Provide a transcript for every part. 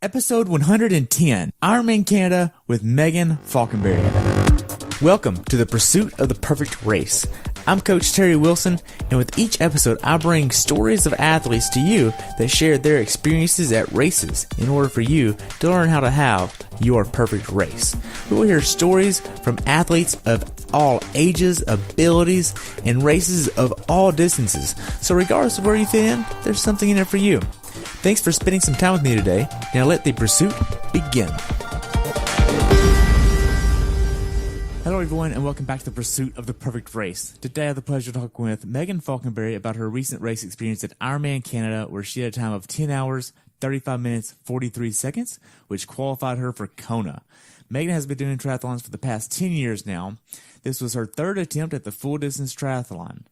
Episode 110, Ironman Canada with Meghan Faulkenberry. Welcome to the pursuit of the perfect race. I'm Coach Terry Wilson, and with each episode, I bring stories of athletes to you that share their experiences at races in order for you to learn how to have your perfect race. We will hear stories from athletes of all ages, abilities, and races of all distances. So regardless of where you fit in, there's something in it for you. Thanks for spending some time with me today. Now let the pursuit begin. Hello everyone, and welcome back to the pursuit of the perfect race. Today I have the pleasure of talking with Meghan Faulkenberry about her recent race experience at Ironman Canada, where she had a time of 10 hours, 35 minutes, 43 seconds, which qualified her for KONA. Meghan has been doing triathlons for the past 10 years now. This was her third attempt at the full distance triathlon.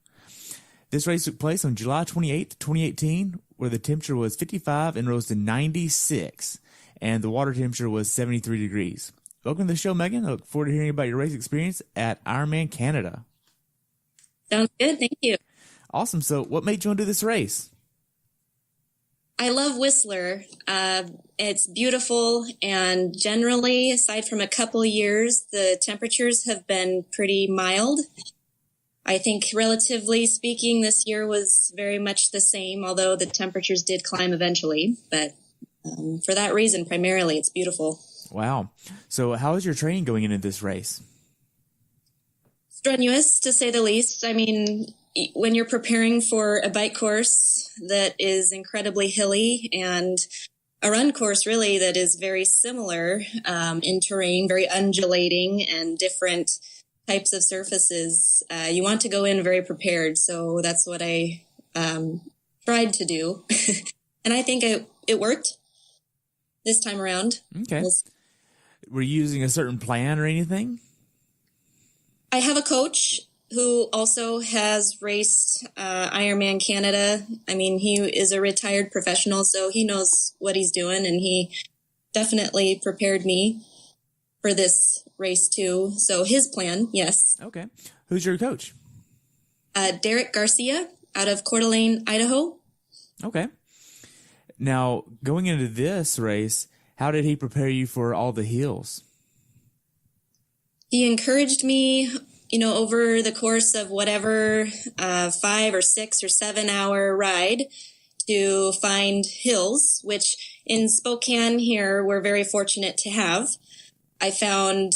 This race took place on July 28, 2018, where the temperature was 55 and rose to 96, and the water temperature was 73 degrees. Welcome to the show, Meghan. I look forward to hearing about your race experience at Ironman Canada. Sounds good. Thank you. Awesome. So what made you want to do this race? I love Whistler. It's beautiful, and generally, aside from a couple years, the temperatures have been pretty mild. I think, relatively speaking, this year was very much the same, although the temperatures did climb eventually. But for that reason, primarily, it's beautiful. Wow. So how is your training going into this race? Strenuous, to say the least. I mean, when you're preparing for a bike course that is incredibly hilly and a run course really that is very similar in terrain, very undulating and different types of surfaces, you want to go in very prepared. So that's what I tried to do. And I think it worked this time around. Okay. Were you using a certain plan or anything? I have a coach who also has raced Ironman Canada. I mean, he is a retired professional, so he knows what he's doing, and he definitely prepared me for this race too. So his plan, yes. Okay. Who's your coach? Derek Garcia out of Coeur d'Alene, Idaho. Okay. Now, going into this race, how did he prepare you for all the hills? He encouraged me, over the course of whatever 5 or 6 or 7 hour ride to find hills, which in Spokane here, we're very fortunate to have. I found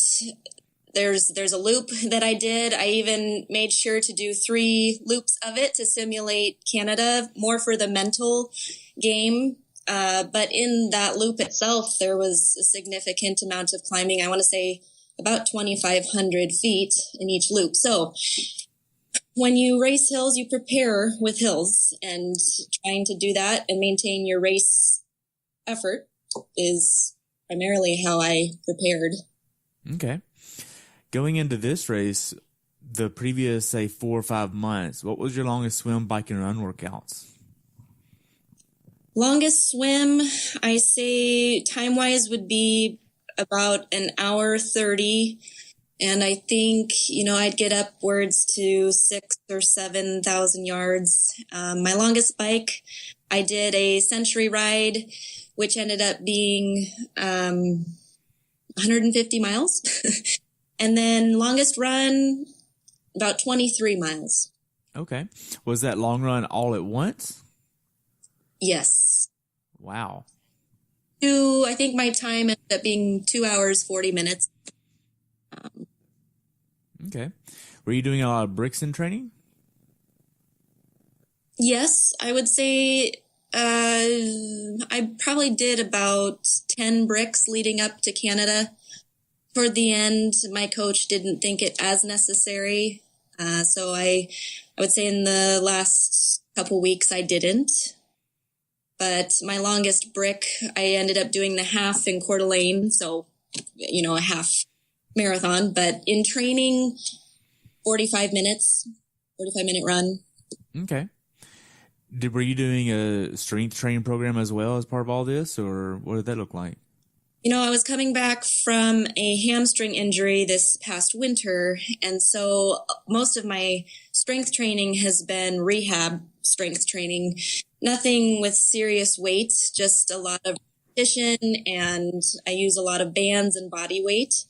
there's a loop that I did. I even made sure to do 3 loops of it to simulate Canada, more for the mental game. But in that loop itself, there was a significant amount of climbing. I want to say about 2,500 feet in each loop. So when you race hills, you prepare with hills, and trying to do that and maintain your race effort is primarily how I prepared. Okay. Going into this race, the previous, say, 4 or 5 months, what was your longest swim, bike, and run workouts? Longest swim, I say time-wise would be about an hour 30. And I think, I'd get upwards to 6,000 or 7,000 yards. My longest bike, I did a century ride, which ended up being 150 miles. And then longest run, about 23 miles. Okay. Was that long run all at once? Yes. Wow. I think my time ended up being 2 hours, 40 minutes. Okay. Were you doing a lot of Brixton training? Yes, I would say I probably did about 10 bricks leading up to Canada. Toward the end, my coach didn't think it as necessary. So I would say in the last couple weeks I didn't. But my longest brick, I ended up doing the half in Coeur d'Alene, so, a half marathon. But in training, 45-minute run. Okay. Were you doing a strength training program as well as part of all this, or what did that look like? I was coming back from a hamstring injury this past winter, and so most of my strength training has been rehab strength training. Nothing with serious weights, just a lot of competition, and I use a lot of bands and body weight.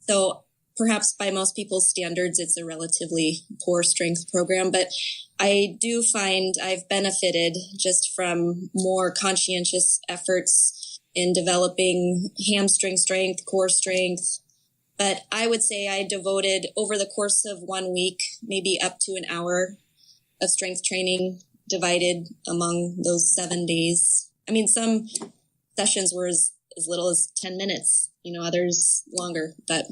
So perhaps by most people's standards, it's a relatively poor strength program, but I do find I've benefited just from more conscientious efforts in developing hamstring strength, core strength. But I would say I devoted over the course of 1 week, maybe up to an hour of strength training divided among those 7 days. I mean, some sessions were as little as 10 minutes, others longer, but.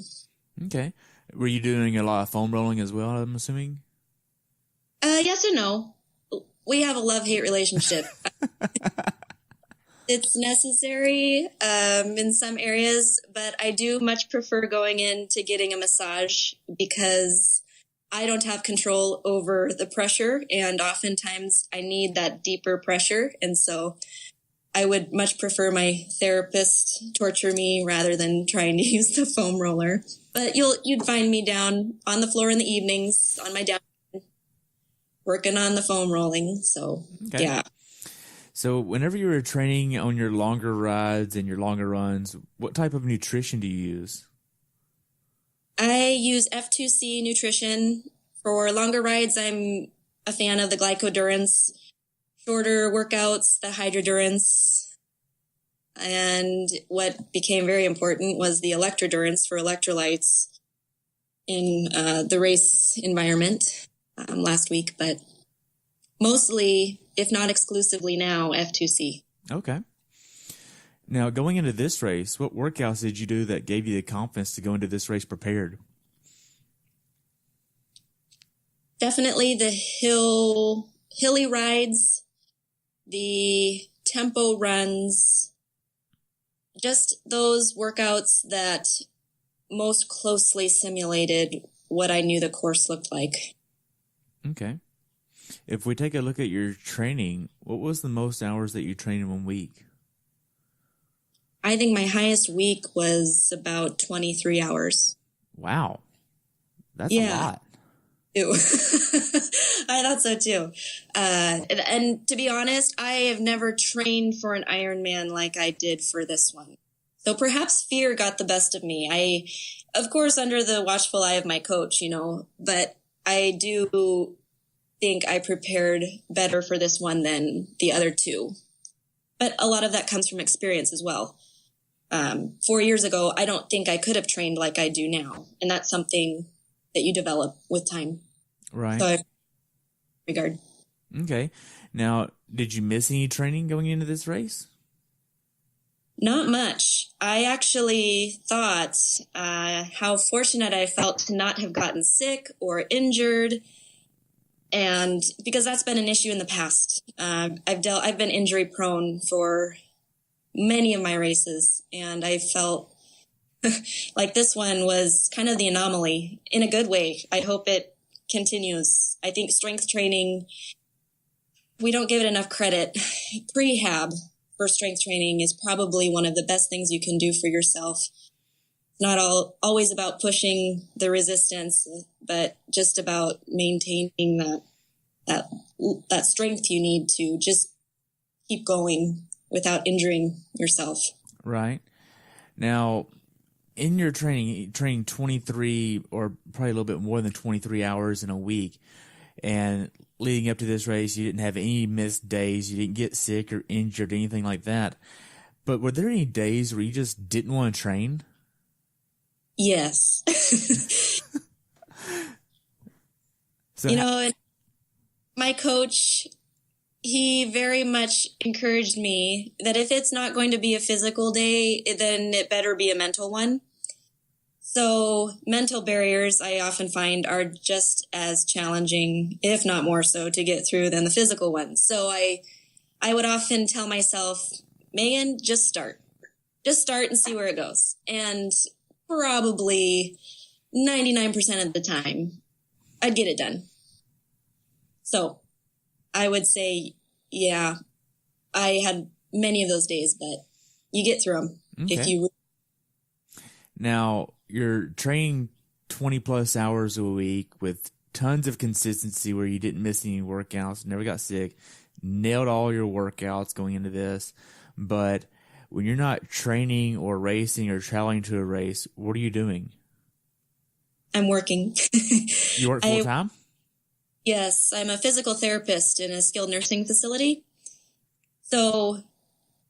Okay. Were you doing a lot of foam rolling as well, I'm assuming? Yes and no. We have a love-hate relationship. It's necessary in some areas, but I do much prefer going into getting a massage because I don't have control over the pressure, and oftentimes I need that deeper pressure. And so I would much prefer my therapist torture me rather than trying to use the foam roller. But you'd find me down on the floor in the evenings on my down working on the foam rolling. So, okay. Yeah. So whenever you were training on your longer rides and your longer runs, what type of nutrition do you use? I use F2C nutrition. For longer rides, I'm a fan of the glycodurance. Shorter workouts, the hydrodurance. And what became very important was the electrodurance for electrolytes in the race environment last week, but mostly, if not exclusively now, F2C. Okay. Now, going into this race, what workouts did you do that gave you the confidence to go into this race prepared? Definitely the hilly rides, the tempo runs, just those workouts that most closely simulated what I knew the course looked like. Okay. If we take a look at your training, what was the most hours that you trained in 1 week? I think my highest week was about 23 hours. Wow. That's a lot. I thought so too. And to be honest, I have never trained for an Ironman like I did for this one. So perhaps fear got the best of me. Of course, under the watchful eye of my coach, but I do think I prepared better for this one than the other two. But a lot of that comes from experience as well. 4 years ago, I don't think I could have trained like I do now. And that's something that you develop with time. Right. So regard. Okay. Now, did you miss any training going into this race? Not much. I actually thought how fortunate I felt to not have gotten sick or injured. And because that's been an issue in the past. I've been injury prone for many of my races, and I felt like this one was kind of the anomaly in a good way. I hope it continues. I think strength training, we don't give it enough credit. Prehab for strength training is probably one of the best things you can do for yourself. Not always about pushing the resistance, but just about maintaining that strength you need to just keep going without injuring yourself. Right. Now, in your training, you trained 23 or probably a little bit more than 23 hours in a week. And leading up to this race, you didn't have any missed days. You didn't get sick or injured or anything like that. But were there any days where you just didn't want to train? Yes. My coach, he very much encouraged me that if it's not going to be a physical day, then it better be a mental one. So mental barriers, I often find, are just as challenging, if not more so, to get through than the physical ones. So I would often tell myself, Megan, just start. Just start and see where it goes. And probably 99% of the time, I'd get it done. So I would say, yeah, I had many of those days, but you get through them. Okay. Now, you're training 20 plus hours a week with tons of consistency where you didn't miss any workouts, never got sick, nailed all your workouts going into this. But when you're not training or racing or traveling to a race, what are you doing? I'm working. You work full time? Yes, I'm a physical therapist in a skilled nursing facility. So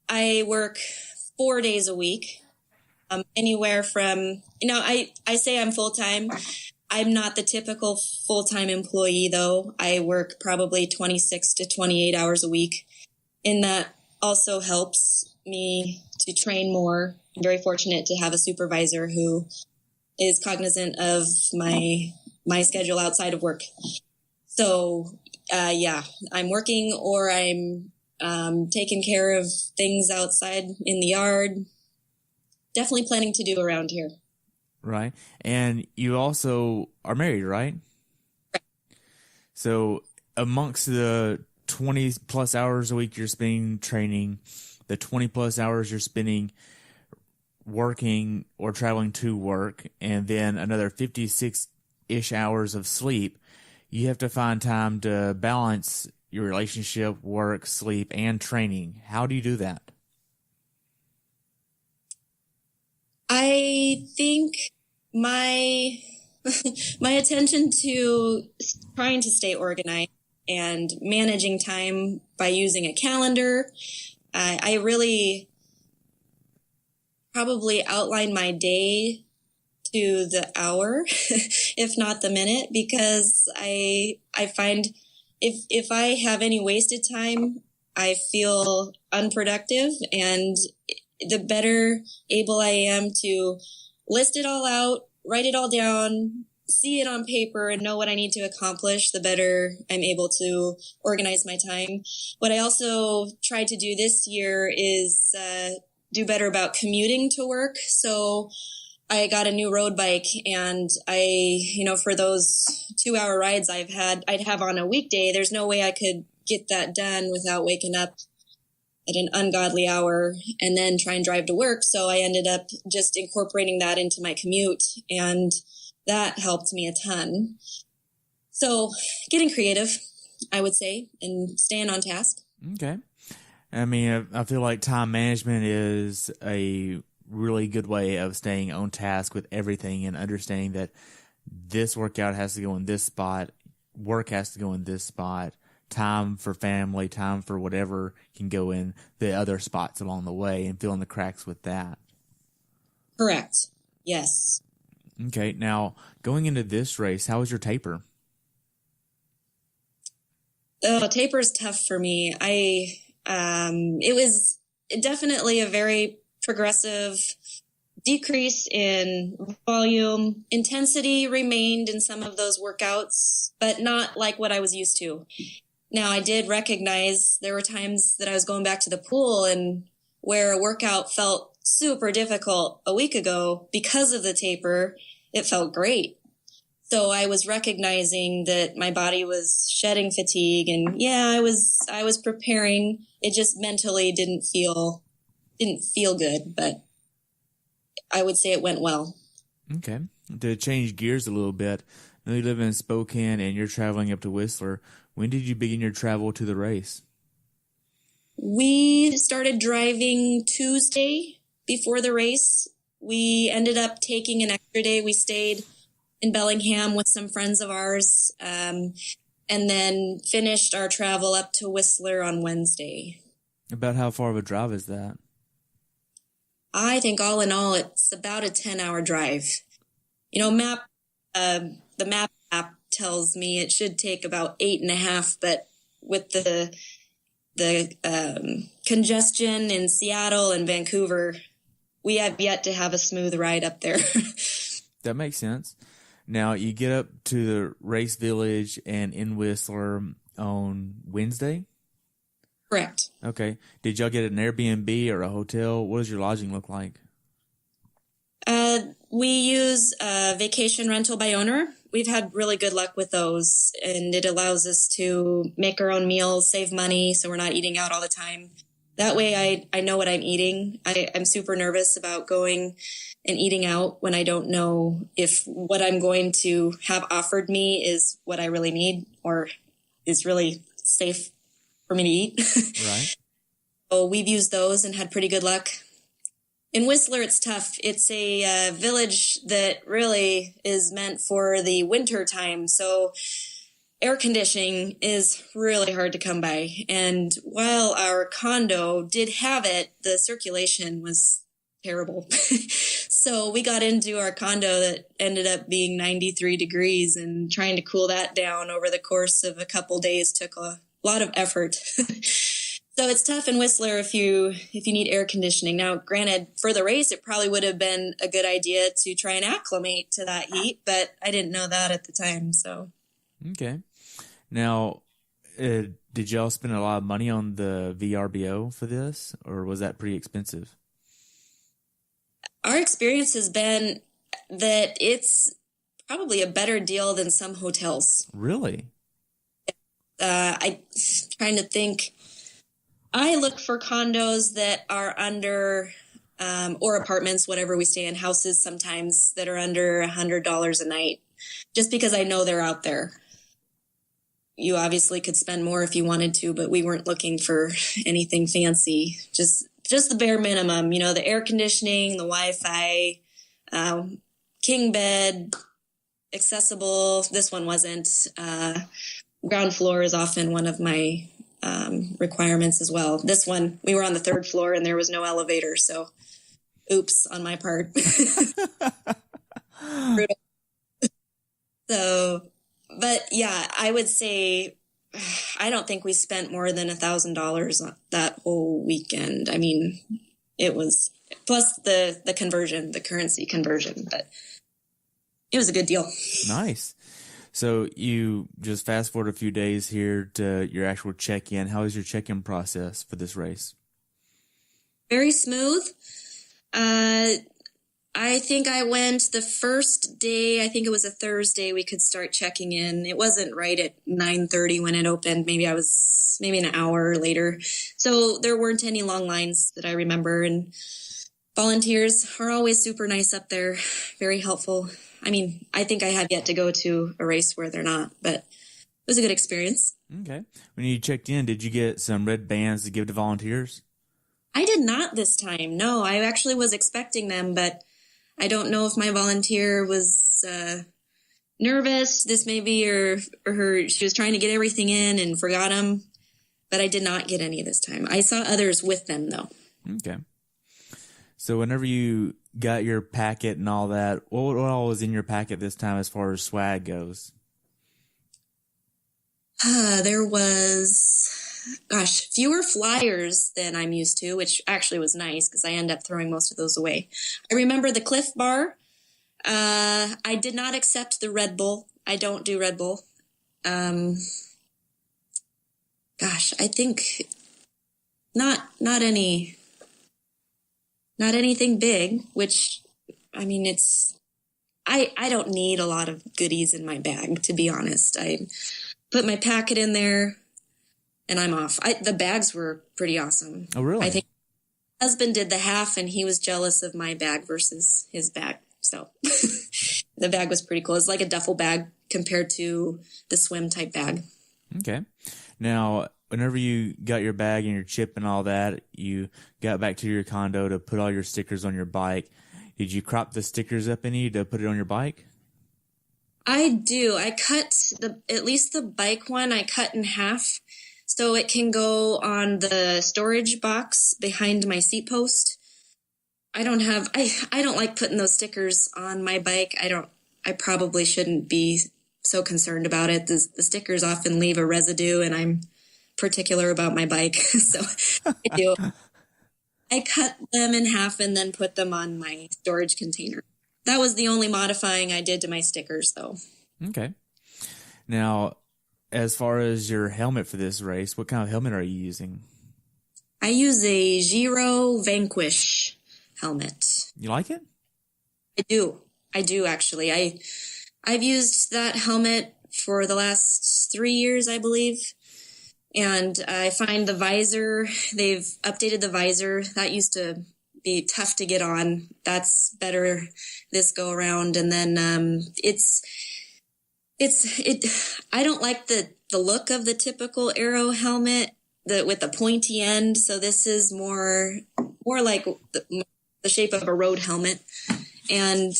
I work 4 days a week, anywhere from, I say I'm full time. I'm not the typical full-time employee, though. I work probably 26 to 28 hours a week. And that also helps me to train more. I'm very fortunate to have a supervisor who is cognizant of my schedule outside of work. So, I'm working, or I'm taking care of things outside in the yard. Definitely planning to do around here. Right. And you also are married, right? Right. So amongst the 20 plus hours a week you're spending training, the 20 plus hours you're spending working or traveling to work, and then another 56-ish hours of sleep, you have to find time to balance your relationship, work, sleep, and training. How do you do that? I think my my attention to trying to stay organized and managing time by using a calendar, I really probably outline my day to the hour, if not the minute, because I find if I have any wasted time, I feel unproductive, and the better able I am to list it all out, write it all down, see it on paper, and know what I need to accomplish, the better I'm able to organize my time. What I also tried to do this year is do better about commuting to work. So I got a new road bike, and for those 2-hour rides I'd have on a weekday, there's no way I could get that done without waking up at an ungodly hour and then try and drive to work. So I ended up just incorporating that into my commute, and that helped me a ton. So getting creative, I would say, and staying on task. Okay. I mean, I feel like time management is a really good way of staying on task with everything and understanding that this workout has to go in this spot, work has to go in this spot, time for family, time for whatever can go in the other spots along the way, and fill in the cracks with that. Correct. Yes. Okay. Now, going into this race, how was your taper? Taper is tough for me. It was definitely a very progressive decrease in volume. Intensity remained in some of those workouts, but not like what I was used to. Now, I did recognize there were times that I was going back to the pool, and where a workout felt super difficult a week ago because of the taper, it felt great. So I was recognizing that my body was shedding fatigue, and I was preparing. It just mentally didn't feel good, but I would say it went well. Okay. To change gears a little bit, I know you live in Spokane and you're traveling up to Whistler. When did you begin your travel to the race? We started driving Tuesday before the race. We ended up taking an extra day. We stayed in Bellingham with some friends of ours, and then finished our travel up to Whistler on Wednesday. About how far of a drive is that? I think all in all, it's about a 10-hour drive. The map app tells me it should take about 8.5, but with the congestion in Seattle and Vancouver, we have yet to have a smooth ride up there. That makes sense. Now, you get up to the race village and in Whistler on Wednesday? Correct. Okay. Did y'all get an Airbnb or a hotel? What does your lodging look like? We use vacation rental by owner. We've had really good luck with those, and it allows us to make our own meals, save money, so we're not eating out all the time. That way I know what I'm eating. I'm super nervous about going and eating out when I don't know if what I'm going to have offered me is what I really need or is really safe for me to eat. Right. So we've used those and had pretty good luck. In Whistler, it's tough. It's a village that really is meant for the winter time. So air conditioning is really hard to come by. And while our condo did have it, the circulation was terrible. So we got into our condo that ended up being 93 degrees, and trying to cool that down over the course of a couple days took a lot of effort. So it's tough in Whistler if you need air conditioning. Now, granted, for the race, it probably would have been a good idea to try and acclimate to that heat, but I didn't know that at the time. So, okay. Now, did y'all spend a lot of money on the VRBO for this, or was that pretty expensive? Our experience has been that it's probably a better deal than some hotels. Really? I'm trying to think. I look for condos that are under, or apartments, whatever we stay in, houses sometimes that are under $100 a night, just because I know they're out there. You obviously could spend more if you wanted to, but we weren't looking for anything fancy. Just the bare minimum, the air conditioning, the Wi-Fi, king bed, accessible. This one wasn't. Ground floor is often one of my requirements as well. This one, we were on the third floor and there was no elevator, so oops on my part. So, but yeah, I would say I don't think we spent more than $1,000 on that whole weekend. I mean, it was plus the conversion, the currency conversion, but it was a good deal. Nice. So you just fast forward a few days here to your actual check-in. How is your check-in process for this race? Very smooth. I think I went the first day, I think it was a Thursday, we could start checking in. It wasn't right at 9:30 when it opened. Maybe an hour later. So there weren't any long lines that I remember. And volunteers are always super nice up there, very helpful. I mean, I think I have yet to go to a race where they're not, but it was a good experience. Okay. When you checked in, did you get some red bands to give to volunteers? I did not this time. No, I actually was expecting them, but I don't know if my volunteer was nervous. This may be or she was trying to get everything in and forgot them, but I did not get any this time. I saw others with them, though. Okay. So whenever you got your packet and all that, what all was in your packet this time as far as swag goes? There was, fewer flyers than I'm used to, which actually was nice because I end up throwing most of those away. I remember the Cliff Bar. I did not accept the Red Bull. I don't do Red Bull. I think not anything big, which, I mean, I don't need a lot of goodies in my bag, to be honest. I put my packet in there and I'm off. The bags were pretty awesome. Oh, really? I think my husband did the half and he was jealous of my bag versus his bag. So the bag was pretty cool. It's like a duffel bag compared to the swim type bag. Okay. Now, whenever you got your bag and your chip and all that, you got back to your condo to put all your stickers on your bike. Did you crop the stickers up any to put it on your bike? I do. I cut at least the bike one, I cut in half so it can go on the storage box behind my seat post. I don't like putting those stickers on my bike. I probably shouldn't be so concerned about it. The stickers often leave a residue and I'm particular about my bike. So I do. I cut them in half and then put them on my storage container. That was the only modifying I did to my stickers, though. Okay. Now, as far as your helmet for this race, what kind of helmet are you using? I use a Giro Vanquish helmet. You like it? I do actually. I've used that helmet for the last 3 years, I believe. And I find the visor, they've updated the visor. That used to be tough to get on. That's better this go around. And then I don't like the look of the typical Aero helmet with the pointy end. So this is more like the shape of a road helmet. And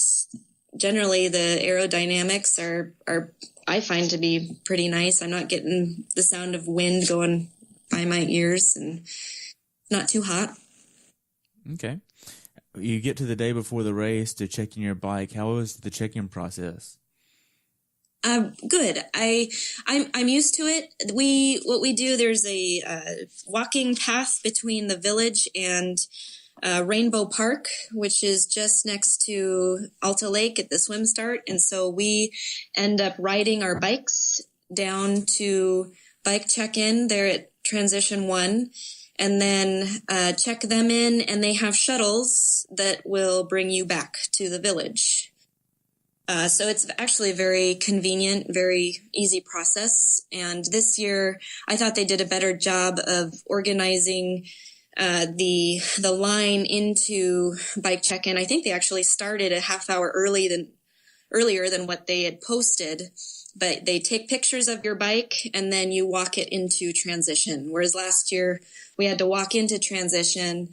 generally the aerodynamics are I find to be pretty nice. I'm not getting the sound of wind going by my ears, and not too hot. Okay. You get to the day before the race to check in your bike. How was the check-in process? Good. I'm used to it. What we do, there's a walking path between the village and Rainbow Park, which is just next to Alta Lake at the swim start. And so we end up riding our bikes down to bike check-in there at Transition 1, and then check them in, and they have shuttles that will bring you back to the village. So it's actually a very convenient, very easy process. And this year, I thought they did a better job of organizing the line into bike check-in. I think they actually started a half hour earlier than what they had posted. But they take pictures of your bike and then you walk it into transition. Whereas last year we had to walk into transition,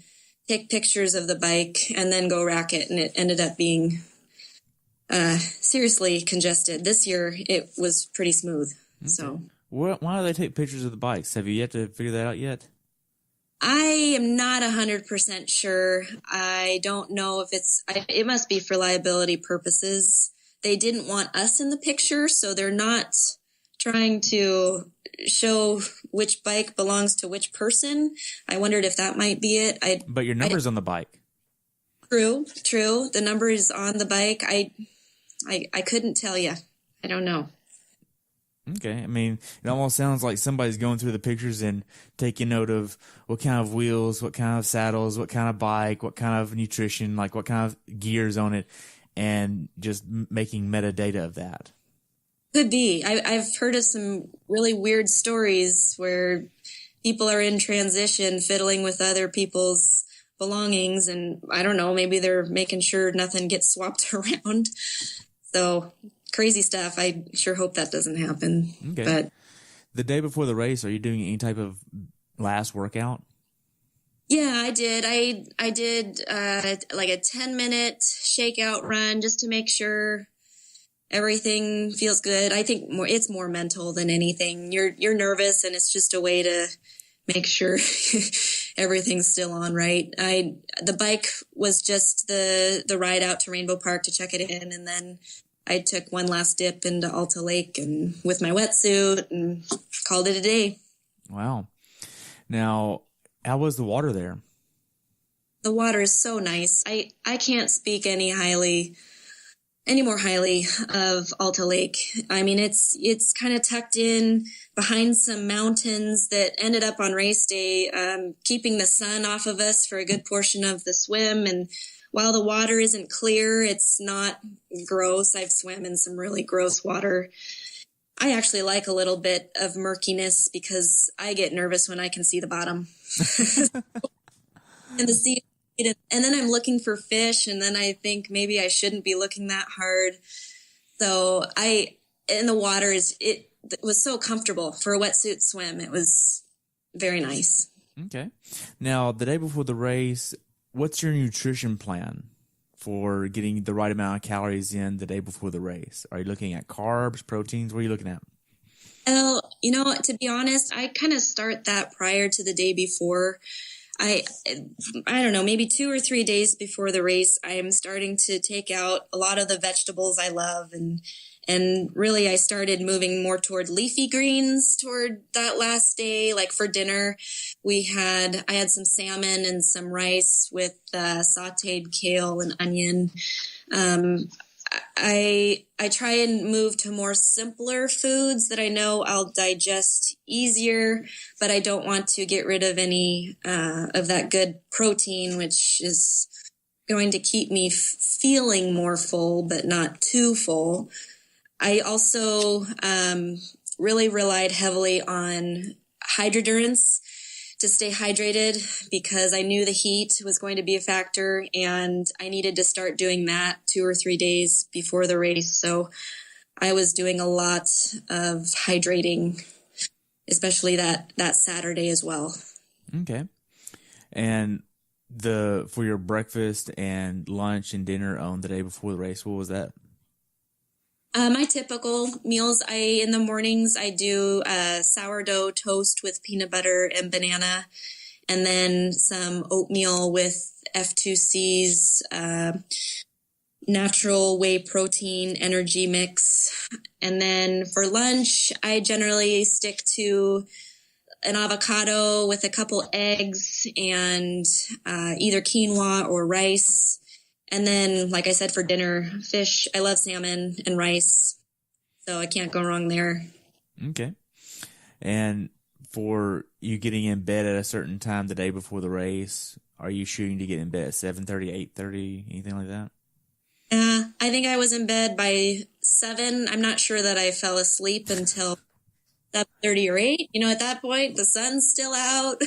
take pictures of the bike, and then go rack it. And it ended up being seriously congested. This year it was pretty smooth. Okay. So why do they take pictures of the bikes? Have you yet to figure that out yet? I am not 100% sure. I don't know if it must be for liability purposes. They didn't want us in the picture, so they're not trying to show which bike belongs to which person. I wondered if that might be it. But your number's on the bike. True. The number is on the bike. I couldn't tell you. I don't know. Okay. I mean, it almost sounds like somebody's going through the pictures and taking note of what kind of wheels, what kind of saddles, what kind of bike, what kind of nutrition, like what kind of gears on it, and just making metadata of that. Could be. I've heard of some really weird stories where people are in transition fiddling with other people's belongings, and I don't know, maybe they're making sure nothing gets swapped around. So crazy stuff. I sure hope that doesn't happen. Okay. But the day before the race, are you doing any type of last workout? Yeah, I did. I did like a 10-minute shakeout run just to make sure everything feels good. I think it's more mental than anything. You're nervous, and it's just a way to make sure everything's still on right. The bike was just the ride out to Rainbow Park to check it in, and then I took one last dip into Alta Lake and with my wetsuit and called it a day. Wow. Now, how was the water there? The water is so nice. I can't speak any more highly of Alta Lake. I mean, it's kind of tucked in behind some mountains that ended up on race day, keeping the sun off of us for a good portion of the swim. And while the water isn't clear, it's not gross. I've swam in some really gross water. I actually like a little bit of murkiness because I get nervous when I can see the bottom. And the sea, and then I'm looking for fish, and then I think maybe I shouldn't be looking that hard. So in the water it was so comfortable for a wetsuit swim. It was very nice. Okay. Now, the day before the race, what's your nutrition plan for getting the right amount of calories in the day before the race? Are you looking at carbs, proteins? What are you looking at? Well, to be honest, I kind of start that prior to the day before. I don't know, maybe 2 or 3 days before the race, I am starting to take out a lot of the vegetables I love. And really, I started moving more toward leafy greens toward that last day. Like for dinner, I had some salmon and some rice with sauteed kale and onion. I try and move to more simpler foods that I know I'll digest easier, but I don't want to get rid of any of that good protein, which is going to keep me feeling more full, but not too full. I also really relied heavily on hydrodurance to stay hydrated because I knew the heat was going to be a factor, and I needed to start doing that 2 or 3 days before the race. So I was doing a lot of hydrating, especially that Saturday as well. Okay. And for your breakfast and lunch and dinner on the day before the race, what was that? My typical meals, in the mornings, I do sourdough toast with peanut butter and banana, and then some oatmeal with F2C's natural whey protein energy mix. And then for lunch, I generally stick to an avocado with a couple eggs and either quinoa or rice. And then, like I said, for dinner, fish. I love salmon and rice, so I can't go wrong there. Okay. And for you getting in bed at a certain time the day before the race, are you shooting to get in bed at 7:30, 8:30, anything like that? I think I was in bed by 7. I'm not sure that I fell asleep until 7:30 or 8. At that point, the sun's still out.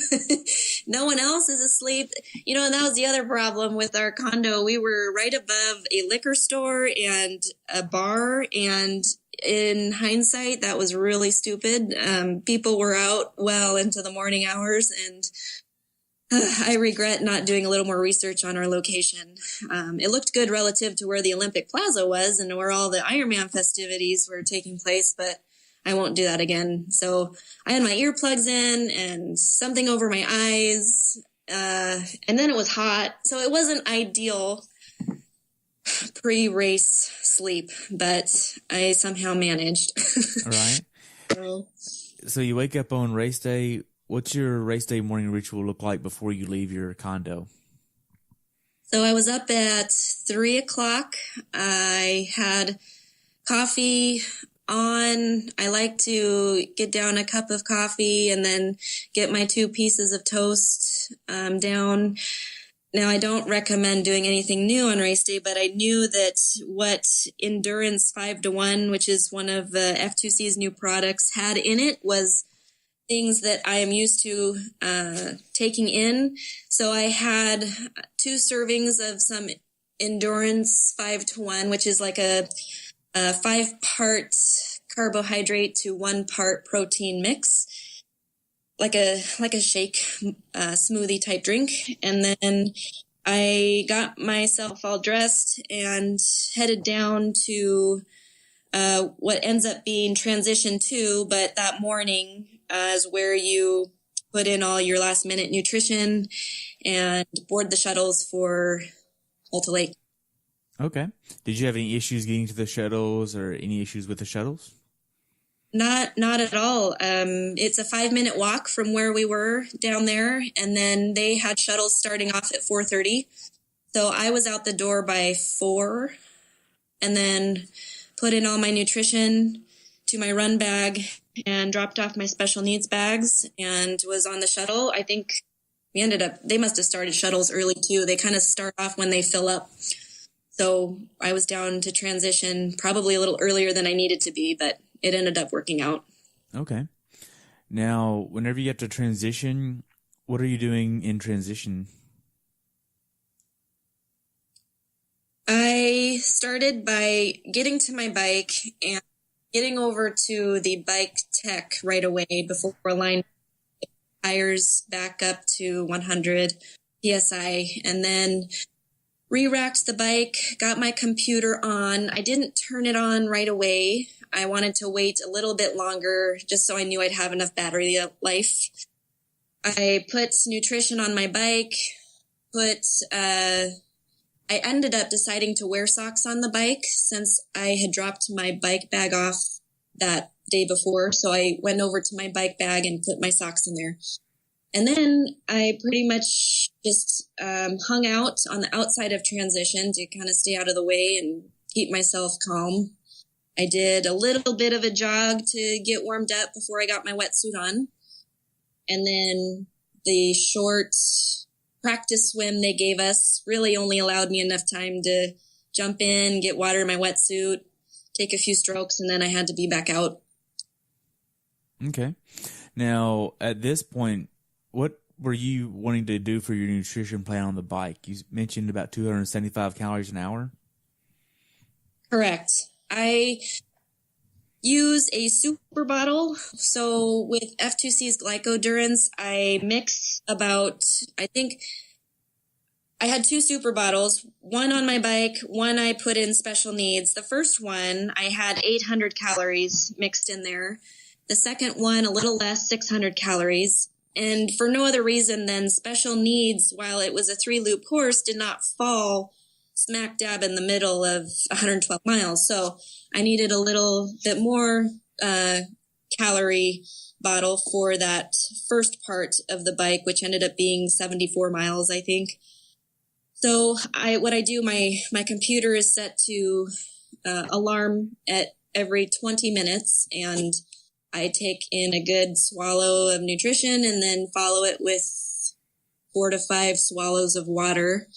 No one else is asleep. And that was the other problem with our condo. We were right above a liquor store and a bar. And in hindsight, that was really stupid. People were out well into the morning hours, and I regret not doing a little more research on our location. It looked good relative to where the Olympic Plaza was and where all the Ironman festivities were taking place, but I won't do that again. So I had my earplugs in and something over my eyes, and then it was hot. So it wasn't ideal pre-race sleep, but I somehow managed. All right. So you wake up on race day. What's your race day morning ritual look like before you leave your condo? So I was up at 3 o'clock. I had coffee on. I like to get down a cup of coffee and then get my 2 pieces of toast down. Now, I don't recommend doing anything new on race day, but I knew that what Endurance 5-to-1, which is one of the F2C's new products, had in it was things that I am used to taking in. So I had 2 servings of some Endurance 5-to-1, which is like a 5-part carbohydrate to 1-part protein mix, like a shake, smoothie type drink. And then I got myself all dressed and headed down to what ends up being transition 2, but that morning is where you put in all your last minute nutrition and board the shuttles for Alta Lake. Okay. Did you have any issues getting to the shuttles or any issues with the shuttles? Not at all. It's a 5-minute walk from where we were down there, and then they had shuttles starting off at 4:30. So I was out the door by 4, and then put in all my nutrition to my run bag and dropped off my special needs bags and was on the shuttle. I think they must have started shuttles early too. They kind of start off when they fill up. So I was down to transition probably a little earlier than I needed to be, but it ended up working out. Okay. Now, whenever you get to transition, what are you doing in transition? I started by getting to my bike and getting over to the bike tech right away before line tires back up to 100 PSI, and then re-racked the bike, got my computer on. I didn't turn it on right away. I wanted to wait a little bit longer just so I knew I'd have enough battery life. I put nutrition on my bike, I ended up deciding to wear socks on the bike since I had dropped my bike bag off that day before. So I went over to my bike bag and put my socks in there. And then I pretty much just hung out on the outside of transition to kind of stay out of the way and keep myself calm. I did a little bit of a jog to get warmed up before I got my wetsuit on. And then the short practice swim they gave us really only allowed me enough time to jump in, get water in my wetsuit, take a few strokes, and then I had to be back out. Okay. Now, at this point, what were you wanting to do for your nutrition plan on the bike? You mentioned about 275 calories an hour. Correct. I use a super bottle. So with F2C's Glycodurance, I mix about, I think, I had two super bottles, one on my bike, one I put in special needs. The first one, I had 800 calories mixed in there. The second one, a little less, 600 calories. And for no other reason than special needs, while it was a 3-loop course, did not fall smack dab in the middle of 112 miles. So I needed a little bit more calorie bottle for that first part of the bike, which ended up being 74 miles, I think. So what I do, my computer is set to alarm at every 20 minutes, and I take in a good swallow of nutrition and then follow it with 4 to 5 swallows of water.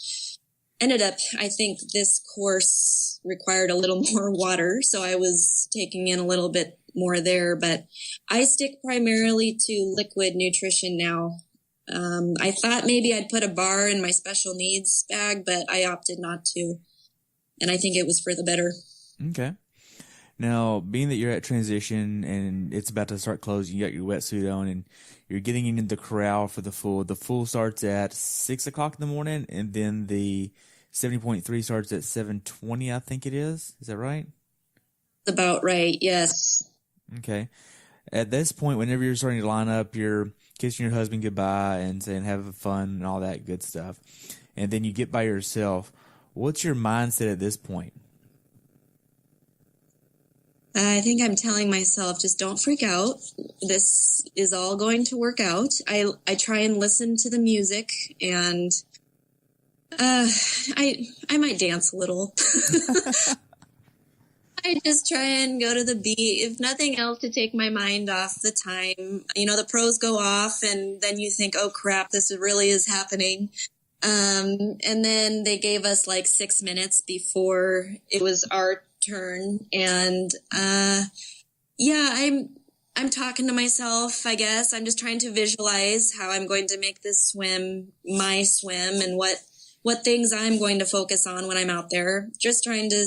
Ended up, I think this course required a little more water, so I was taking in a little bit more there, but I stick primarily to liquid nutrition now. I thought maybe I'd put a bar in my special needs bag, but I opted not to, and I think it was for the better. Okay. Now, being that you're at transition and it's about to start closing, you got your wetsuit on and you're getting into the corral for the full. The full starts at 6 o'clock in the morning, and then the 70.3 starts at 7:20, I think it is. Is that right? About right, yes. Okay. At this point, whenever you're starting to line up, you're kissing your husband goodbye and saying have fun and all that good stuff. And then you get by yourself. What's your mindset at this point? I think I'm telling myself, just don't freak out. This is all going to work out. I try and listen to the music, and I might dance a little. I just try and go to the beat, if nothing else, to take my mind off the time. You know, the pros go off, and then you think, oh, crap, this really is happening. And then they gave us like 6 minutes before it was our turn, and I'm talking to myself, I guess. I'm just trying to visualize how I'm going to make this swim my swim, and what things I'm going to focus on when I'm out there. Just trying to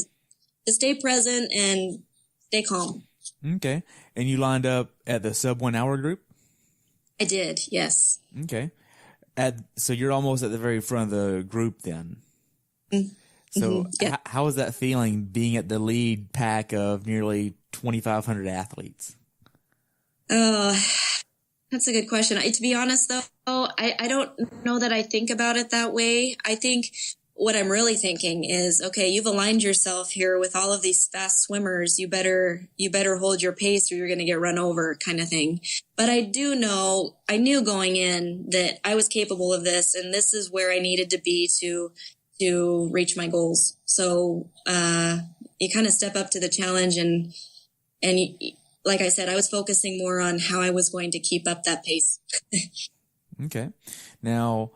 stay present and stay calm. Okay. And you lined up at the sub 1 hour group? I did, yes. Okay. So you're almost at the very front of the group then. Mm-hmm. So yeah. How is that feeling, being at the lead pack of nearly 2,500 athletes? That's a good question. To be honest, though, I don't know that I think about it that way. I think what I'm really thinking is, okay, you've aligned yourself here with all of these fast swimmers. You better hold your pace or you're going to get run over, kind of thing. But I knew going in that I was capable of this, and this is where I needed to be to reach my goals. So you kind of step up to the challenge, and like I said, I was focusing more on how I was going to keep up that pace. Okay. Now,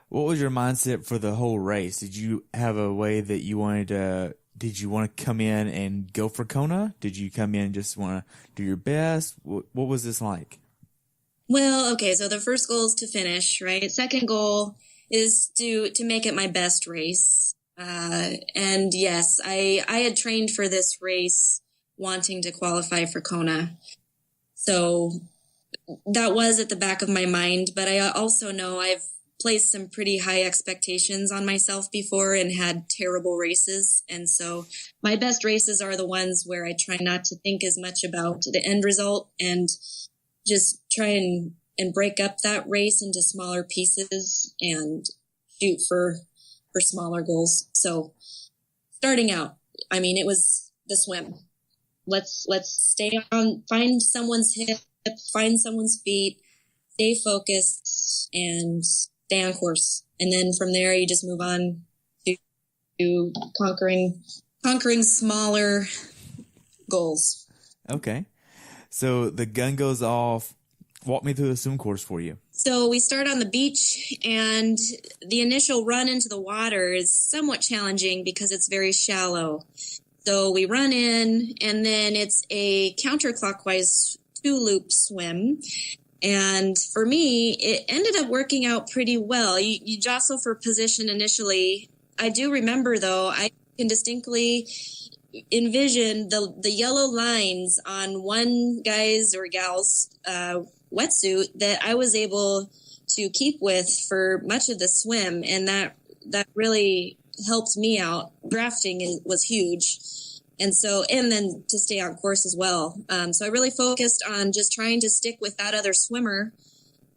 what was your mindset for the whole race? Did you have a way that you wanted to? Did you want to come in and go for Kona? Did you come in and just want to do your best? What was this like? Well, okay, so the first goal is to finish, right? Second goal is to make it my best race. And yes, I had trained for this race wanting to qualify for Kona. So that was at the back of my mind, but I also know I've placed some pretty high expectations on myself before and had terrible races. And so my best races are the ones where I try not to think as much about the end result and just try and break up that race into smaller pieces and shoot for smaller goals. So starting out, I mean, it was the swim. Let's find someone's hip, find someone's feet, stay focused, and stay on course. And then from there, you just move on to conquering smaller goals. Okay. So the gun goes off. Walk me through the swim course for you. So we start on the beach, and the initial run into the water is somewhat challenging because it's very shallow. So we run in, and then it's a counterclockwise 2-loop swim. And for me, it ended up working out pretty well. You jostle for position initially. I do remember, though, I can distinctly envision the yellow lines on one guy's or gal's wetsuit that I was able to keep with for much of the swim. And that that really helped me out. Drafting was huge. And then to stay on course as well. So I really focused on just trying to stick with that other swimmer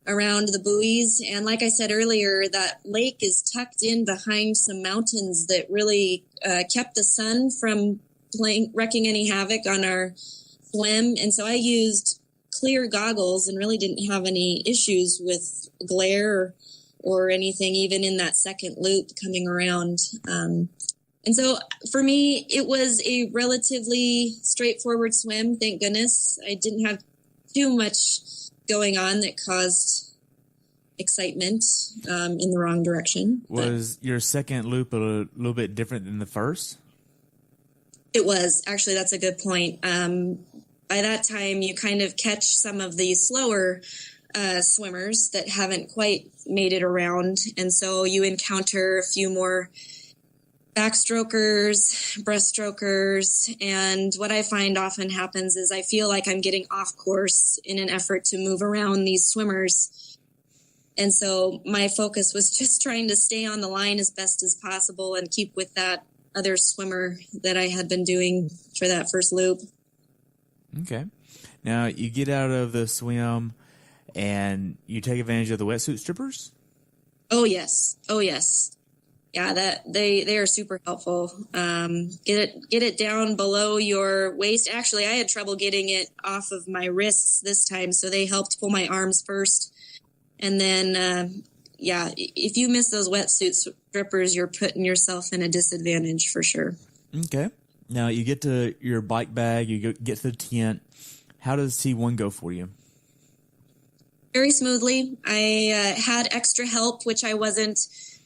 around the buoys. And like I said earlier, that lake is tucked in behind some mountains that really kept the sun from wrecking any havoc on our swim. And so I used clear goggles and really didn't have any issues with glare or anything, even in that second loop coming around. And so for me, it was a relatively straightforward swim. Thank goodness. I didn't have too much going on that caused excitement in the wrong direction. Was your second loop a little bit different than the first? It was. Actually, that's a good point. By that time, you kind of catch some of the slower swimmers that haven't quite made it around. And so you encounter a few more backstrokers, breaststrokers, and what I find often happens is I feel like I'm getting off course in an effort to move around these swimmers. And so my focus was just trying to stay on the line as best as possible and keep with that other swimmer that I had been doing for that first loop. Okay. Now you get out of the swim and you take advantage of the wetsuit strippers? Oh, yes. Yeah, that they are super helpful. Get it down below your waist. Actually, I had trouble getting it off of my wrists this time, so they helped pull my arms first. And then, if you miss those wetsuit strippers, you're putting yourself in a disadvantage for sure. Okay. Now you get to your bike bag, get to the tent. How does T1 go for you? Very smoothly. I had extra help, which I wasn't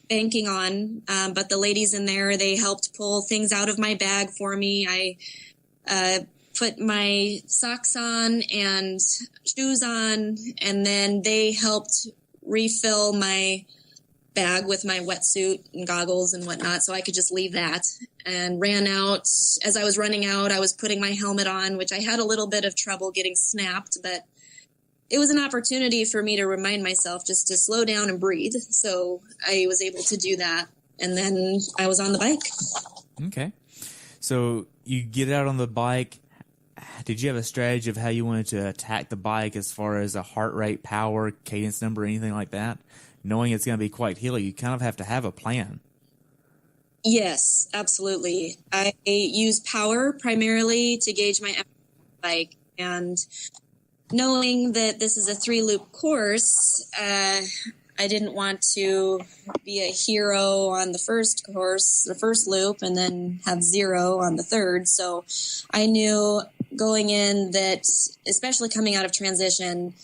banking on, but the ladies in there, they helped pull things out of my bag for me. I put my socks on and shoes on, and then they helped refill my bag with my wetsuit and goggles and whatnot, so I could just leave that, and ran out. As I was running out, I was putting my helmet on, which I had a little bit of trouble getting snapped, but it was an opportunity for me to remind myself just to slow down and breathe. So I was able to do that. And then I was on the bike. Okay. So you get out on the bike. Did you have a strategy of how you wanted to attack the bike as far as a heart rate, power, cadence number, anything like that? Knowing it's going to be quite hilly, you kind of have to have a plan. Yes, absolutely. I use power primarily to gauge my bike, and knowing that this is a 3-loop course, I didn't want to be a hero on the first course, the first loop, and then have 0 on the third. So I knew going in that, especially coming out of transition,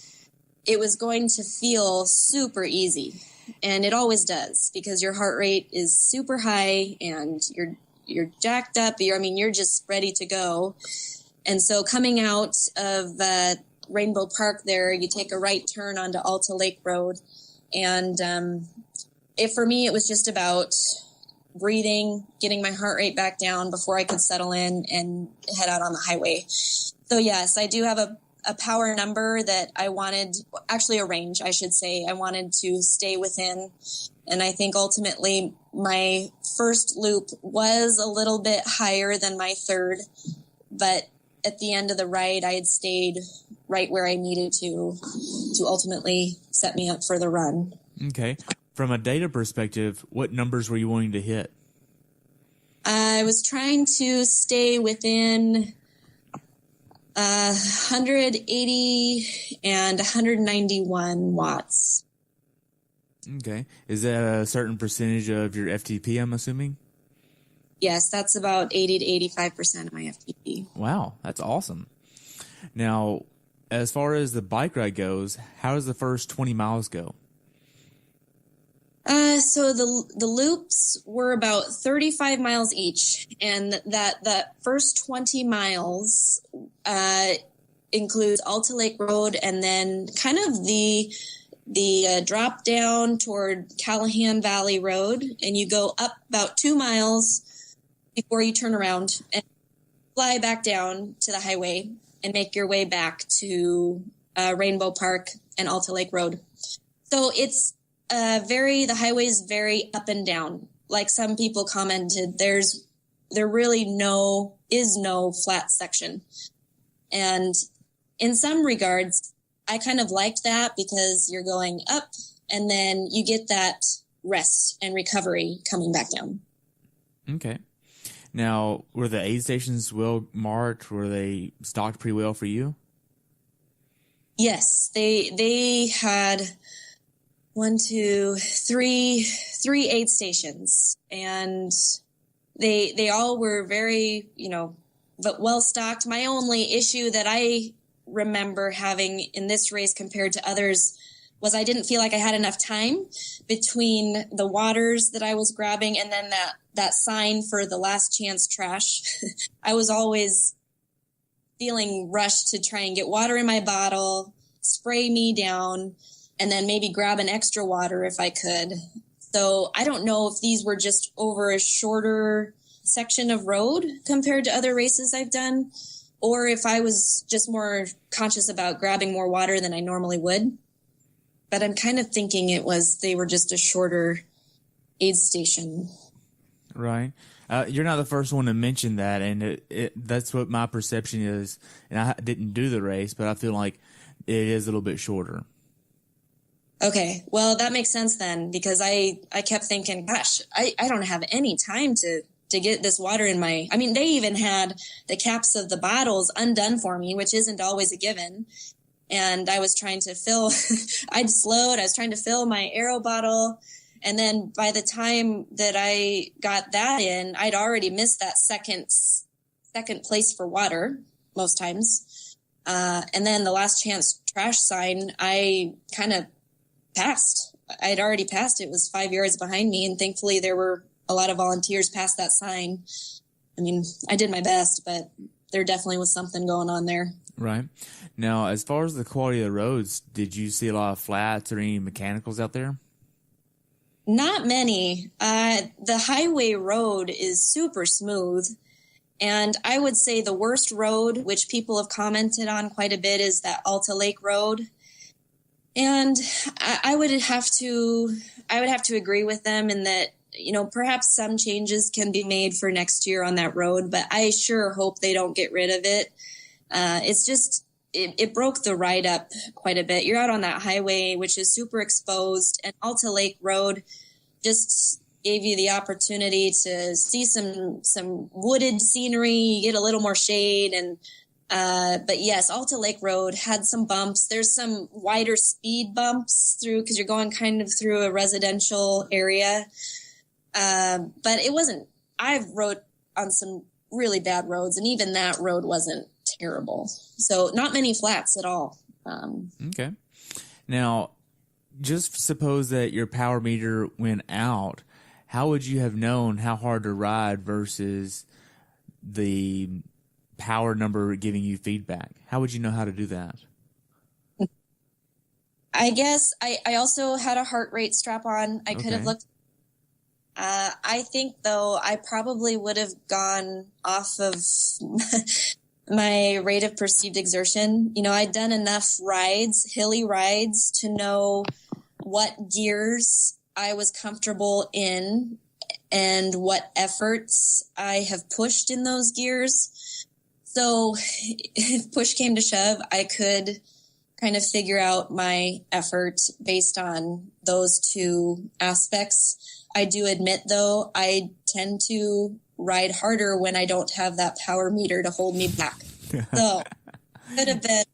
it was going to feel super easy. And it always does, because your heart rate is super high and you're jacked up. You're just ready to go. And so coming out of Rainbow Park there, you take a right turn onto Alta Lake Road. And for me, it was just about breathing, getting my heart rate back down before I could settle in and head out on the highway. So yes, I do have a power number that I wanted, actually a range, I should say, I wanted to stay within. And I think ultimately my first loop was a little bit higher than my third, but at the end of the ride, I had stayed right where I needed to ultimately set me up for the run. Okay. From a data perspective, what numbers were you wanting to hit? I was trying to stay within 180 and 191 watts. Okay. Is that a certain percentage of your FTP, I'm assuming? Yes, that's about 80 to 85% of my FTP. Wow, that's awesome. Now, as far as the bike ride goes, how does the first 20 miles go? So the loops were about 35 miles each, and that first 20 miles includes Alta Lake Road, and then kind of the drop down toward Callahan Valley Road, and you go up about 2 miles before you turn around and fly back down to the highway and make your way back to Rainbow Park and Alta Lake Road. So it's The highway is very up and down. Like some people commented, there really is no flat section. And in some regards, I kind of liked that because you're going up and then you get that rest and recovery coming back down. Okay. Now, were the aid stations well marked? Were they stocked pretty well for you? Yes, they had three aid stations, and they all were very, but well stocked. My only issue that I remember having in this race compared to others was I didn't feel like I had enough time between the waters that I was grabbing and then that sign for the last chance trash. I was always feeling rushed to try and get water in my bottle, spray me down, and then maybe grab an extra water if I could. So I don't know if these were just over a shorter section of road compared to other races I've done, or if I was just more conscious about grabbing more water than I normally would. But I'm kind of thinking they were just a shorter aid station. Right. You're not the first one to mention that, and that's what my perception is. And I didn't do the race, but I feel like it is a little bit shorter. Okay, well, that makes sense then, because I kept thinking, gosh, I don't have any time to get this water in my... I mean, they even had the caps of the bottles undone for me, which isn't always a given. And I was trying to fill... I'd slowed. I was trying to fill my Aero bottle. And then by the time that I got that in, I'd already missed that second place for water most times. And then the last chance trash sign, I kind of passed. I'd already passed. It was 5 yards behind me. And thankfully there were a lot of volunteers past that sign. I mean, I did my best, but there definitely was something going on there. Right. Now, as far as the quality of the roads, did you see a lot of flats or any mechanicals out there? Not many. The highway road is super smooth. And I would say the worst road, which people have commented on quite a bit, is that Alta Lake Road. And I would have to agree with them in that, perhaps some changes can be made for next year on that road, but I sure hope they don't get rid of it. It's just, it broke the ride up quite a bit. You're out on that highway, which is super exposed, and Alta Lake Road just gave you the opportunity to see some wooded scenery, you get a little more shade. And but yes, Alta Lake Road had some bumps. There's some wider speed bumps through, because you're going kind of through a residential area. But it wasn't, I've rode on some really bad roads, and even that road wasn't terrible. So not many flats at all. Okay. Now, just suppose that your power meter went out. How would you have known how hard to ride versus the power number giving you feedback? How would you know how to do that? I guess I also had a heart rate strap on. I could have looked. I think, though, I probably would have gone off of my rate of perceived exertion. I'd done enough rides, hilly rides, to know what gears I was comfortable in and what efforts I have pushed in those gears. So if push came to shove, I could kind of figure out my effort based on those two aspects. I do admit, though, I tend to ride harder when I don't have that power meter to hold me back. So it could have been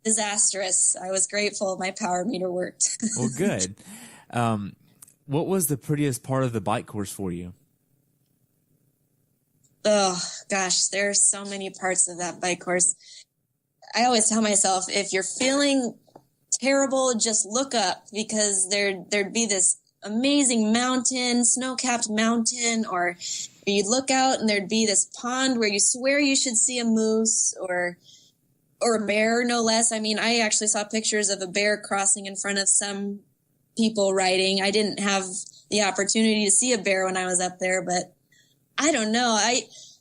disastrous. I was grateful my power meter worked. Well, good. What was the prettiest part of the bike course for you? Oh, gosh, there are so many parts of that bike course. I always tell myself, if you're feeling terrible, just look up, because there'd be this amazing mountain, snow-capped mountain, or you'd look out and there'd be this pond where you swear you should see a moose or a bear, no less. I mean, I actually saw pictures of a bear crossing in front of some people riding. I didn't have the opportunity to see a bear when I was up there, but I don't know.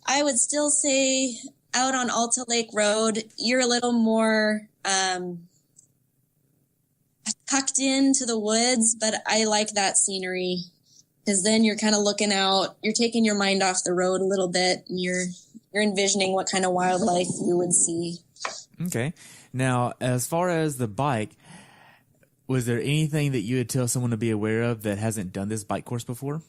I would still say out on Alta Lake Road, you're a little more tucked into the woods, but I like that scenery because then you're kind of looking out, you're taking your mind off the road a little bit, and you're envisioning what kind of wildlife you would see. Okay. Now, as far as the bike, was there anything that you would tell someone to be aware of that hasn't done this bike course before?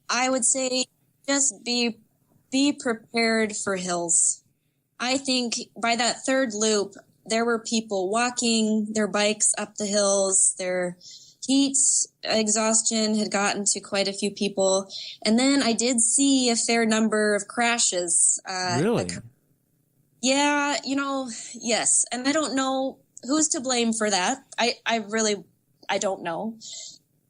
I would say just be prepared for hills. I think by that third loop, there were people walking their bikes up the hills. Their heat exhaustion had gotten to quite a few people. And then I did see a fair number of crashes. Really? Yeah, yes. And I don't know who's to blame for that. I don't know.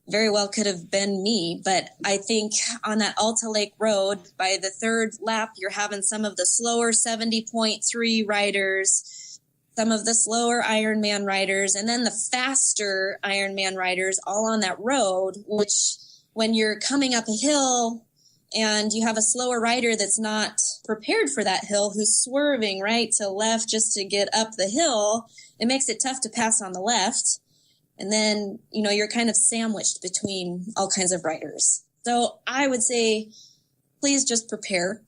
Very well could have been me, but I think on that Alta Lake Road, by the third lap, you're having some of the slower 70.3 riders, some of the slower Ironman riders, and then the faster Ironman riders all on that road, which when you're coming up a hill and you have a slower rider that's not prepared for that hill, who's swerving right to left just to get up the hill, it makes it tough to pass on the left. And then, you're kind of sandwiched between all kinds of riders. So I would say, please just prepare.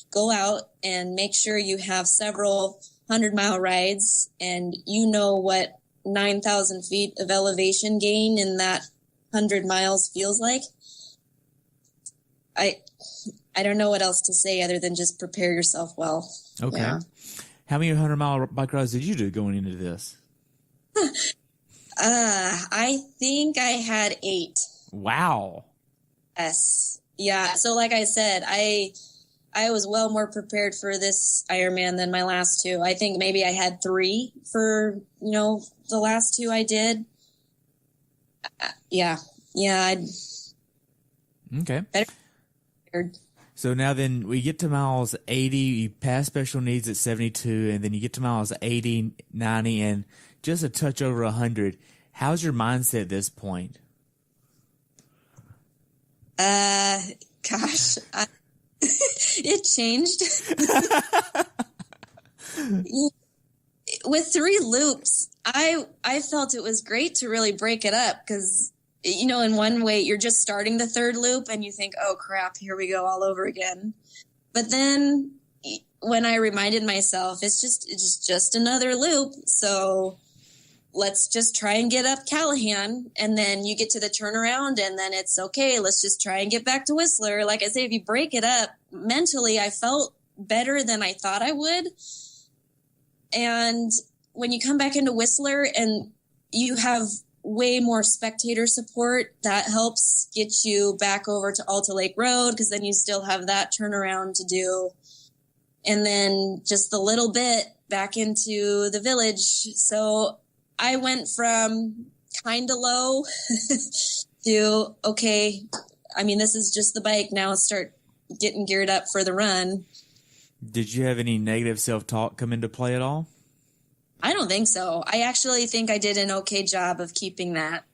Go out and make sure you have several 100-mile rides and you know what 9,000 feet of elevation gain in that 100 miles feels like. I don't know what else to say other than just prepare yourself well. Okay. Yeah. How many 100-mile bike rides did you do going into this? I think I had 8. Wow. Yes. Yeah. So like I said, I was well more prepared for this Ironman than my last 2. I think maybe I had 3 for, the last 2 I did. Yeah. Okay. Better. So now then we get to miles 80, you pass special needs at 72, and then you get to miles 80, 90, and just a touch over 100. How's your mindset at this point? Gosh, it changed. With 3 loops, I felt it was great to really break it up because, in one way you're just starting the 3rd loop and you think, oh crap, here we go all over again. But then when I reminded myself, it's just another loop. So let's just try and get up Callahan, and then you get to the turnaround, and then it's okay. Let's just try and get back to Whistler. Like I say, if you break it up mentally, I felt better than I thought I would. And when you come back into Whistler and you have way more spectator support, that helps get you back over to Alta Lake Road, because then you still have that turnaround to do. And then just a little bit back into the village. So I went from kind of low to, okay, this is just the bike. Now start getting geared up for the run. Did you have any negative self-talk come into play at all? I don't think so. I actually think I did an okay job of keeping that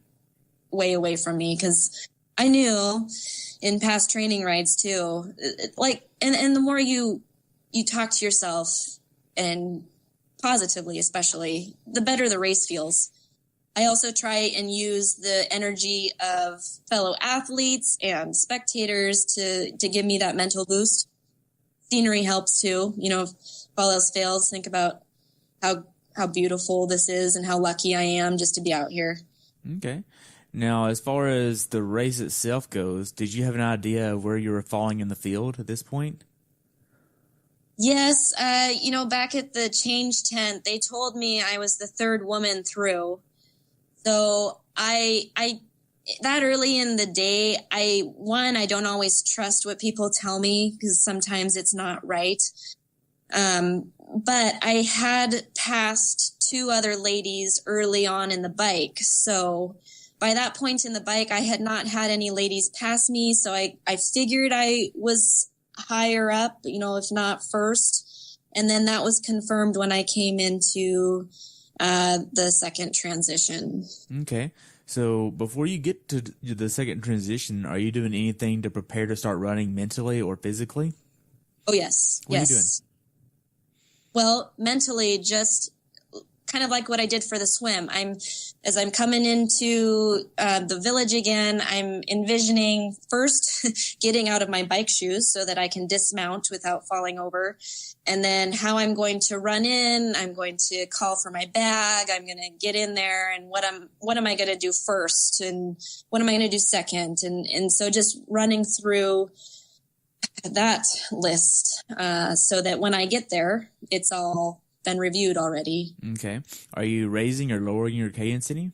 way away from me, because I knew in past training rides too, and the more you talk to yourself, and positively especially, the better the race feels. I also try and use the energy of fellow athletes and spectators to give me that mental boost. Scenery helps too. If all else fails, think about how beautiful this is and how lucky I am just to be out here. Okay. Now, as far as the race itself goes, did you have an idea of where you were falling in the field at this point? Yes. Back at the change tent, they told me I was the 3rd woman through. So I that early in the day, I don't always trust what people tell me, because sometimes it's not right. But I had passed 2 other ladies early on in the bike. So by that point in the bike, I had not had any ladies pass me. So I figured I was higher up, if not first. And then that was confirmed when I came into the second transition. Okay. So before you get to the second transition, are you doing anything to prepare to start running mentally or physically? Oh, yes. What yes. are you doing? Well, mentally, just kind of like what I did for the swim. As I'm coming into the village again, I'm envisioning first getting out of my bike shoes so that I can dismount without falling over. And then how I'm going to run in, I'm going to call for my bag. I'm going to get in there, and what am I going to do first? And what am I going to do second? And so just running through that list so that when I get there, it's all been reviewed already. Okay. Are you raising or lowering your cadence any?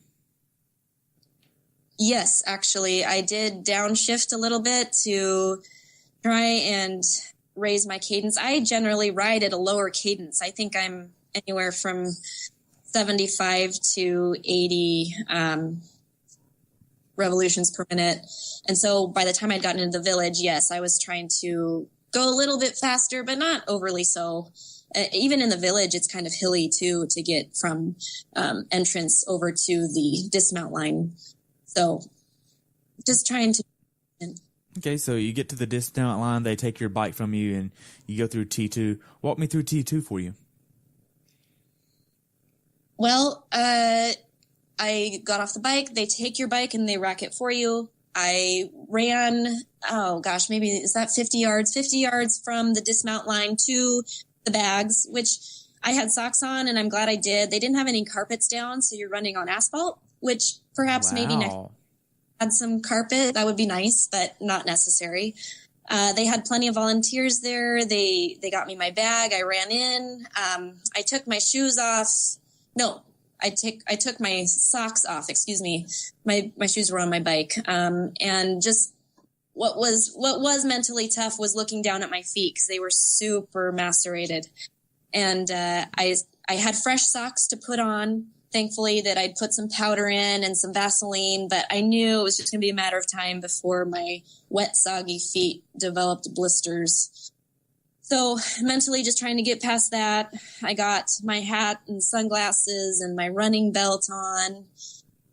Yes, actually, I did downshift a little bit to try and raise my cadence. I generally ride at a lower cadence. I think I'm anywhere from 75 to 80 revolutions per minute. And so by the time I'd gotten into the village, yes, I was trying to go a little bit faster, but not overly so. Even in the village, it's kind of hilly too to get from entrance over to the dismount line. So just trying to. Okay, so you get to the dismount line, they take your bike from you, and you go through T2. Walk me through T2 for you. Well, I got off the bike. They take your bike and they rack it for you. I ran, maybe is that 50 yards? 50 yards from the dismount line to the bags, which I had socks on, and I'm glad I did. They didn't have any carpets down, so you're running on asphalt, which perhaps maybe next had some carpet. That would be nice, but not necessary. They had plenty of volunteers there. They got me my bag. I ran in. I took my shoes off. No, I took my socks off. Excuse me. My shoes were on my bike. And just what was mentally tough was looking down at my feet because they were super macerated. And I had fresh socks to put on. Thankfully that I'd put some powder in and some Vaseline, but I knew it was just going to be a matter of time before my wet, soggy feet developed blisters. So mentally just trying to get past that. I got my hat and sunglasses and my running belt on,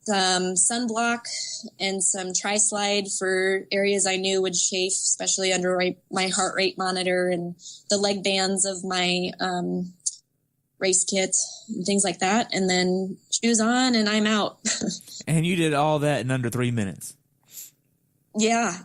some sunblock and some tri-slide for areas I knew would chafe, especially under my heart rate monitor, and the leg bands of my race kit and things like that. And then shoes on and I'm out. And you did all that in under 3 minutes. Yeah.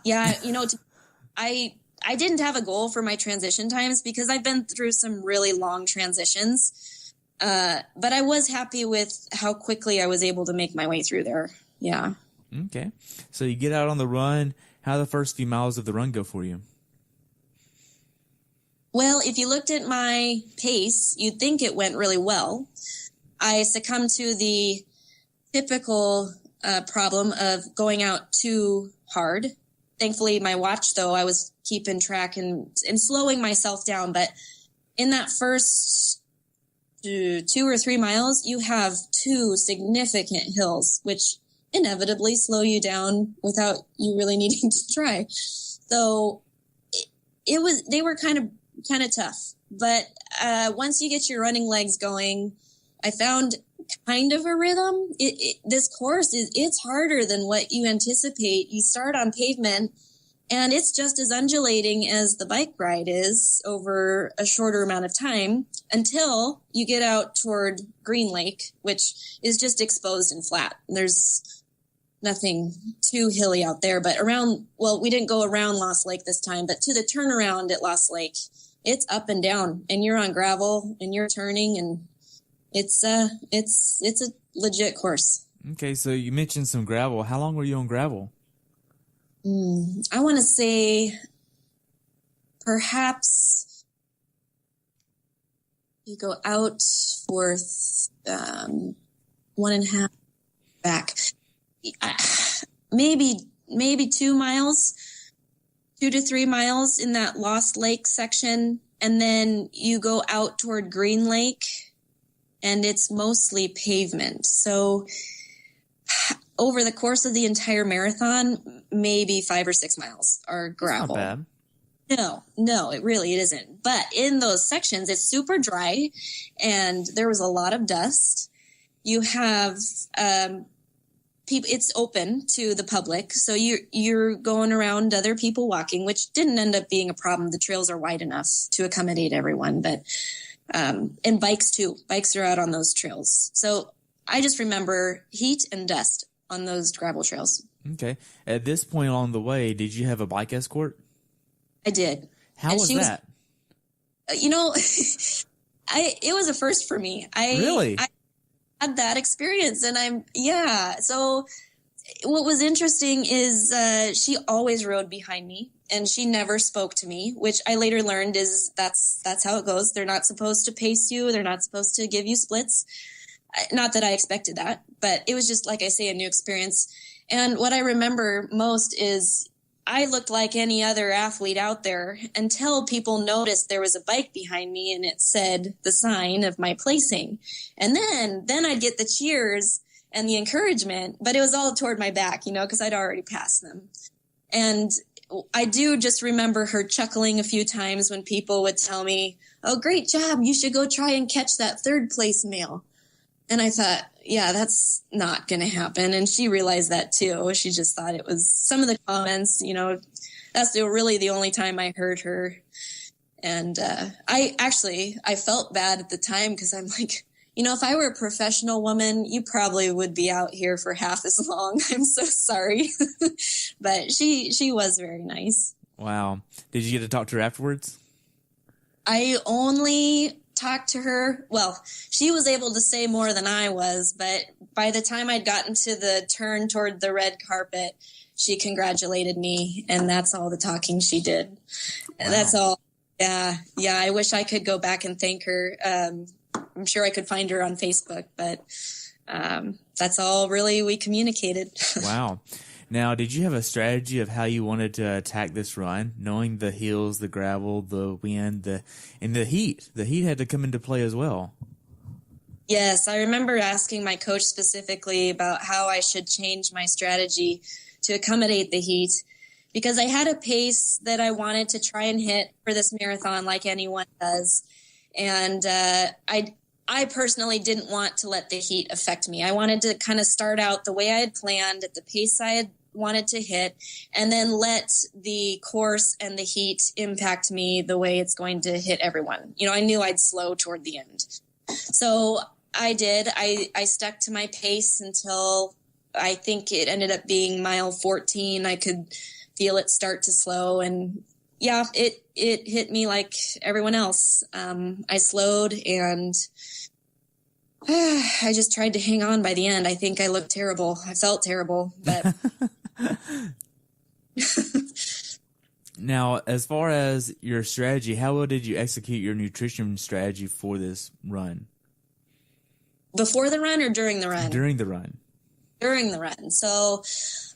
I didn't have a goal for my transition times because I've been through some really long transitions. But I was happy with how quickly I was able to make my way through there. Yeah. Okay. So you get out on the run. How the first few miles of the run go for you? Well, if you looked at my pace, you'd think it went really well. I succumbed to the typical problem of going out too hard. Thankfully, my watch, though, I was keeping track and slowing myself down. But in that first 2 or 3 miles, you have 2 significant hills, which inevitably slow you down without you really needing to try. So they were kind of tough. But once you get your running legs going, I found kind of a rhythm. This course it's harder than what you anticipate. You start on pavement, and it's just as undulating as the bike ride is over a shorter amount of time until you get out toward Green Lake, which is just exposed and flat. There's nothing too hilly out there, but we didn't go around Lost Lake this time, but to the turnaround at Lost Lake, it's up and down, and you're on gravel and you're turning, and it's a legit course. Okay. So you mentioned some gravel. How long were you on gravel? I want to say perhaps you go out for 1.5 back. Maybe 2 miles, 2 to 3 miles in that Lost Lake section. And then you go out toward Green Lake, and it's mostly pavement. So over the course of the entire marathon, maybe 5 or 6 miles are gravel. That's not bad. No, it really isn't. But in those sections, it's super dry, and there was a lot of dust. You have people; it's open to the public, so you're going around other people walking, which didn't end up being a problem. The trails are wide enough to accommodate everyone, but And bikes too. Bikes are out on those trails. So I just remember heat and dust on those gravel trails. Okay. At this point along the way, did you have a bike escort? I did. How was that? You know, it was a first for me. Really? I had that experience, and so what was interesting is she always rode behind me, and she never spoke to me, which I later learned is that's how it goes. They're not supposed to pace you. They're not supposed to give you splits. Not that I expected that, but it was just, like I say, a new experience. And what I remember most is I looked like any other athlete out there until people noticed there was a bike behind me and it said the sign of my placing. And then I'd get the cheers and the encouragement, but it was all toward my back, because I'd already passed them. And I do just remember her chuckling a few times when people would tell me, "Oh, great job. You should go try and catch that third place male." And I thought, yeah, that's not going to happen. And she realized that too. She just thought it was some of the comments, that's really the only time I heard her. And I felt bad at the time because I'm like, if I were a professional woman, you probably would be out here for half as long. I'm so sorry. But she was very nice. Wow. Did you get to talk to her afterwards? I only talked to her. Well, she was able to say more than I was, but by the time I'd gotten to the turn toward the red carpet, she congratulated me, and that's all the talking she did. Wow. That's all. Yeah. I wish I could go back and thank her. I'm sure I could find her on Facebook, but that's all really we communicated. Wow. Now, did you have a strategy of how you wanted to attack this run, knowing the hills, the gravel, the wind, and the heat? The heat had to come into play as well. Yes, I remember asking my coach specifically about how I should change my strategy to accommodate the heat, because I had a pace that I wanted to try and hit for this marathon like anyone does. And I personally didn't want to let the heat affect me. I wanted to kind of start out the way I had planned at the pace I had wanted to hit, and then let the course and the heat impact me the way it's going to hit everyone. I knew I'd slow toward the end. So I did. I stuck to my pace until I think it ended up being mile 14. I could feel it start to slow, and yeah, it hit me like everyone else. I slowed, and I just tried to hang on by the end. I think I looked terrible. I felt terrible, but Now, as far as your strategy, how well did you execute your nutrition strategy for this run? Before the run or during the run? During the run. During the run. So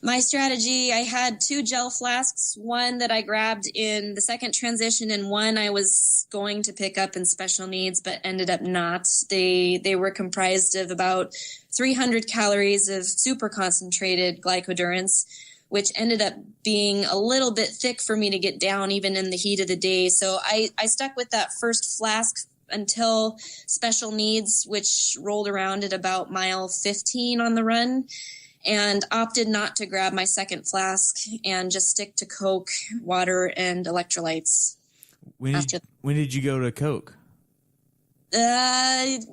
my strategy, I had 2 gel flasks, one that I grabbed in the second transition and one I was going to pick up in special needs but ended up not. They were comprised of about 300 calories of super concentrated glycodurance, which ended up being a little bit thick for me to get down even in the heat of the day. So I stuck with that first flask until special needs, which rolled around at about mile 15 on the run, and opted not to grab my second flask and just stick to Coke, water, and electrolytes. When did you go to Coke? It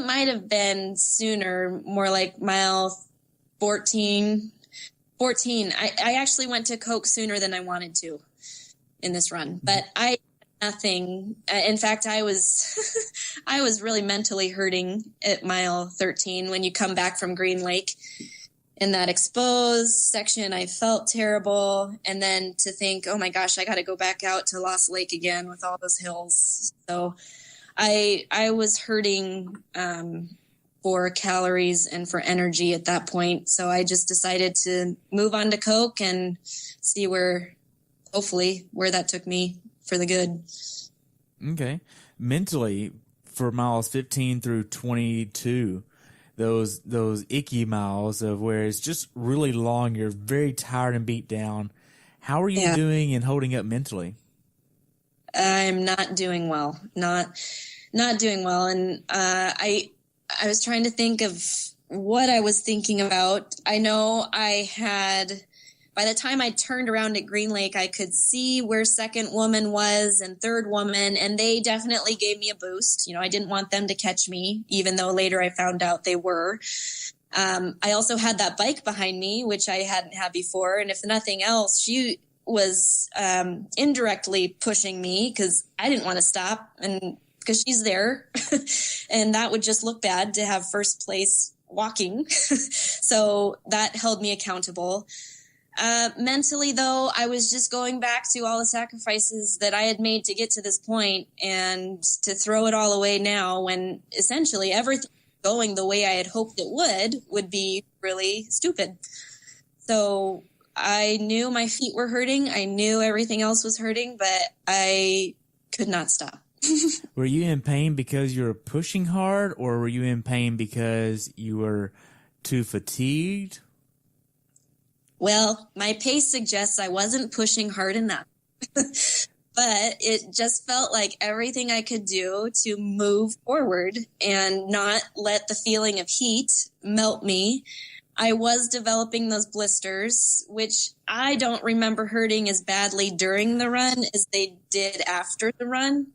might have been sooner, more like mile 14. I actually went to Coke sooner than I wanted to in this run, but nothing. In fact, I was I was really mentally hurting at mile 13 when you come back from Green Lake. In that exposed section, I felt terrible. And then to think, oh my gosh, I got to go back out to Lost Lake again with all those hills. So I was hurting for calories and for energy at that point. So I just decided to move on to Coke and see hopefully where that took me for the good. Okay. Mentally, for miles 15 through 22, those icky miles of where it's just really long, you're very tired and beat down. How are you doing and holding up mentally? I'm not doing well. Not doing well. And I was trying to think of what I was thinking about. I know I had by the time I turned around at Green Lake, I could see where second woman was and third woman, and they definitely gave me a boost. I didn't want them to catch me, even though later I found out they were. I also had that bike behind me, which I hadn't had before. And if nothing else, she was indirectly pushing me because I didn't want to stop, and because she's there. And that would just look bad to have first place walking. So that held me accountable. Mentally, though, I was just going back to all the sacrifices that I had made to get to this point, and to throw it all away now when essentially everything going the way I had hoped it would be really stupid. So I knew my feet were hurting. I knew everything else was hurting, but I could not stop. Were you in pain because you were pushing hard, or were you in pain because you were too fatigued? Well, my pace suggests I wasn't pushing hard enough. But it just felt like everything I could do to move forward and not let the feeling of heat melt me. I was developing those blisters, which I don't remember hurting as badly during the run as they did after the run.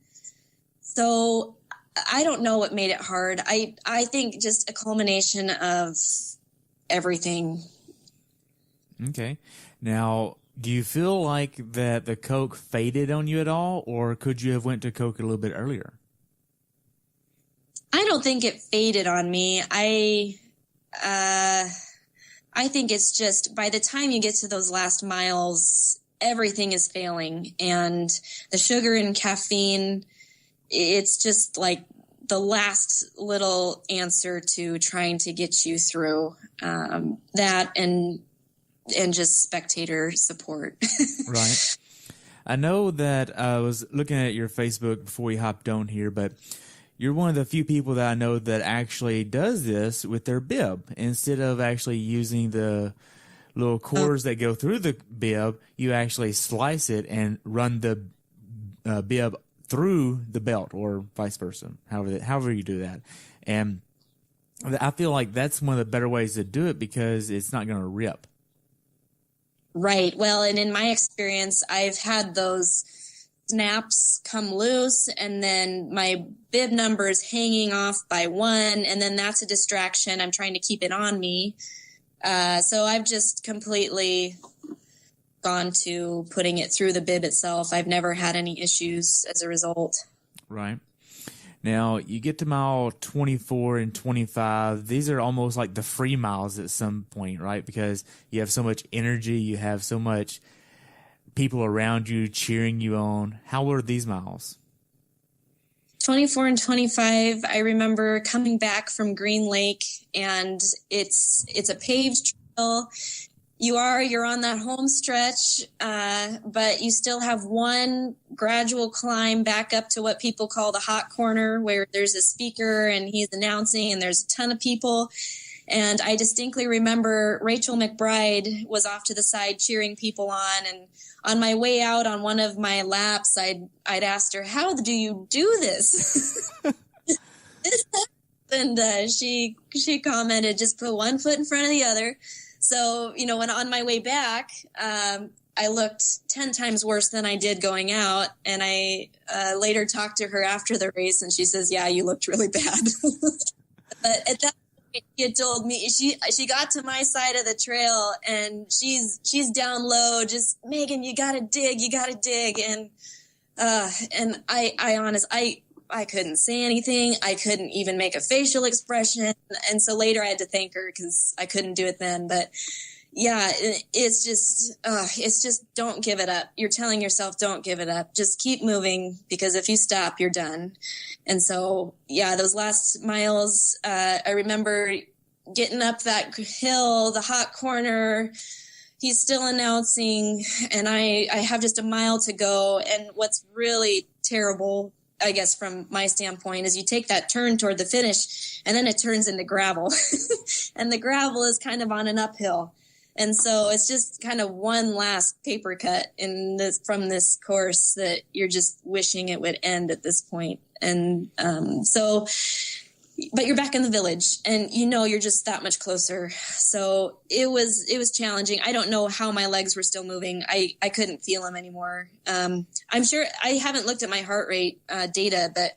So I don't know what made it hard. I think just a culmination of everything. Okay. Now, do you feel like that the Coke faded on you at all, or could you have went to Coke a little bit earlier? I don't think it faded on me. I think it's just by the time you get to those last miles, everything is failing. And the sugar and caffeine, it's just like the last little answer to trying to get you through that and just spectator support. Right. I know that I was looking at your Facebook before we hopped on here, but you're one of the few people that I know that actually does this with their bib. Instead of actually using the little cores that go through the bib, you actually slice it and run the bib through the belt, or vice versa, however you do that. And I feel like that's one of the better ways to do it because it's not going to rip. Right. Well, and in my experience, I've had those snaps come loose, and then my bib number is hanging off by one, and then that's a distraction. I'm trying to keep it on me. So I've just completely gone to putting it through the bib itself. I've never had any issues as a result. Right. Now, you get to mile 24 and 25. These are almost like the free miles at some point, right? Because you have so much energy. You have so much people around you cheering you on. How were these miles? 24 and 25, I remember coming back from Green Lake, and it's a paved trail. You're on that home stretch, but you still have one gradual climb back up to what people call the hot corner, where there's a speaker and he's announcing and there's a ton of people. And I distinctly remember Rachel McBride was off to the side cheering people on. And on my way out on one of my laps, I'd asked her, "How do you do this?" And she commented, "Just put one foot in front of the other." So, when on my way back, I looked 10 times worse than I did going out. And I later talked to her after the race, and she says, "Yeah, you looked really bad." But at that point, she had told me, she got to my side of the trail, and she's down low, just, "Megan, you gotta dig. And I honestly, I couldn't say anything. I couldn't even make a facial expression. And so later I had to thank her because I couldn't do it then. But yeah, it's just don't give it up. You're telling yourself, don't give it up. Just keep moving, because if you stop, you're done. And so, yeah, those last miles, I remember getting up that hill, the hot corner. He's still announcing, and I have just a mile to go. And what's really terrible, I guess, from my standpoint, is you take that turn toward the finish, and then it turns into gravel. And the gravel is kind of on an uphill. And so it's just kind of one last paper cut from this course that you're just wishing it would end at this point. And so but you're back in the village and you're just that much closer. So it was challenging. I don't know how my legs were still moving. I couldn't feel them anymore. I'm sure I haven't looked at my heart rate data, but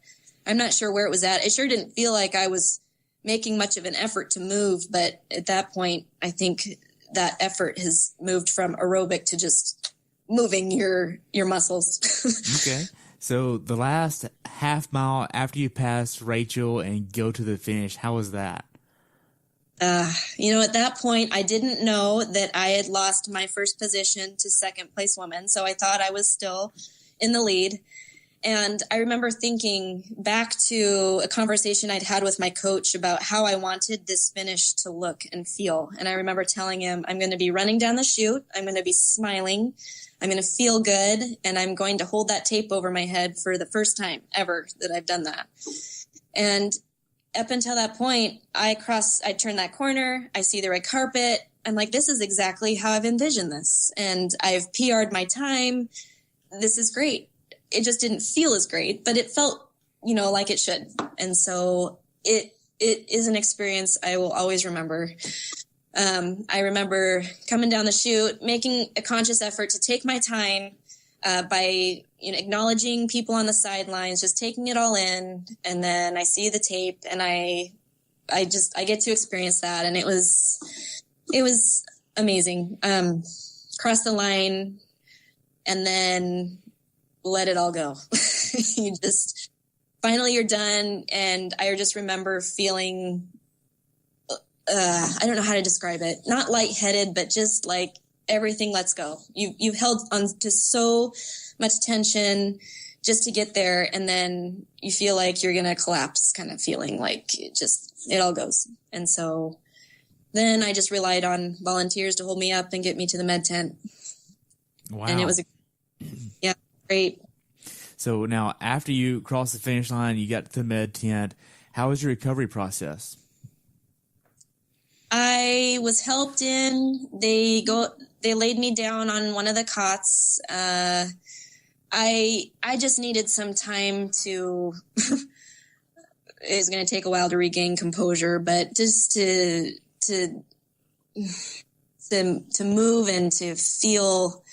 I'm not sure where it was at. It sure didn't feel like I was making much of an effort to move. But at that point, I think that effort has moved from aerobic to just moving your muscles. Okay. So the last half mile after you pass Rachel and go to the finish, how was that? At that point, I didn't know that I had lost my first position to second place woman. So I thought I was still in the lead. And I remember thinking back to a conversation I'd had with my coach about how I wanted this finish to look and feel. And I remember telling him, I'm going to be running down the chute. I'm going to be smiling. I'm going to feel good. And I'm going to hold that tape over my head for the first time ever that I've done that. And up until that point, I turn that corner. I see the red carpet. I'm like, this is exactly how I've envisioned this. And I've PR'd my time. This is great. It just didn't feel as great, but it felt, like it should. And so it is an experience I will always remember. I remember coming down the chute, making a conscious effort to take my time by, acknowledging people on the sidelines, just taking it all in. And then I see the tape and I get to experience that. And it was amazing. Cross the line and then let it all go. Finally you're done. And I just remember feeling, I don't know how to describe it, not lightheaded, but just like everything lets go. You've held on to so much tension just to get there. And then you feel like you're going to collapse, kind of feeling like it all goes. And so then I just relied on volunteers to hold me up and get me to the med tent. Wow. And it was great. So now after you crossed the finish line, you got to the med tent. How was your recovery process? I was helped in. They laid me down on one of the cots. I just needed some time to it was going to take a while to regain composure, but just to move and to feel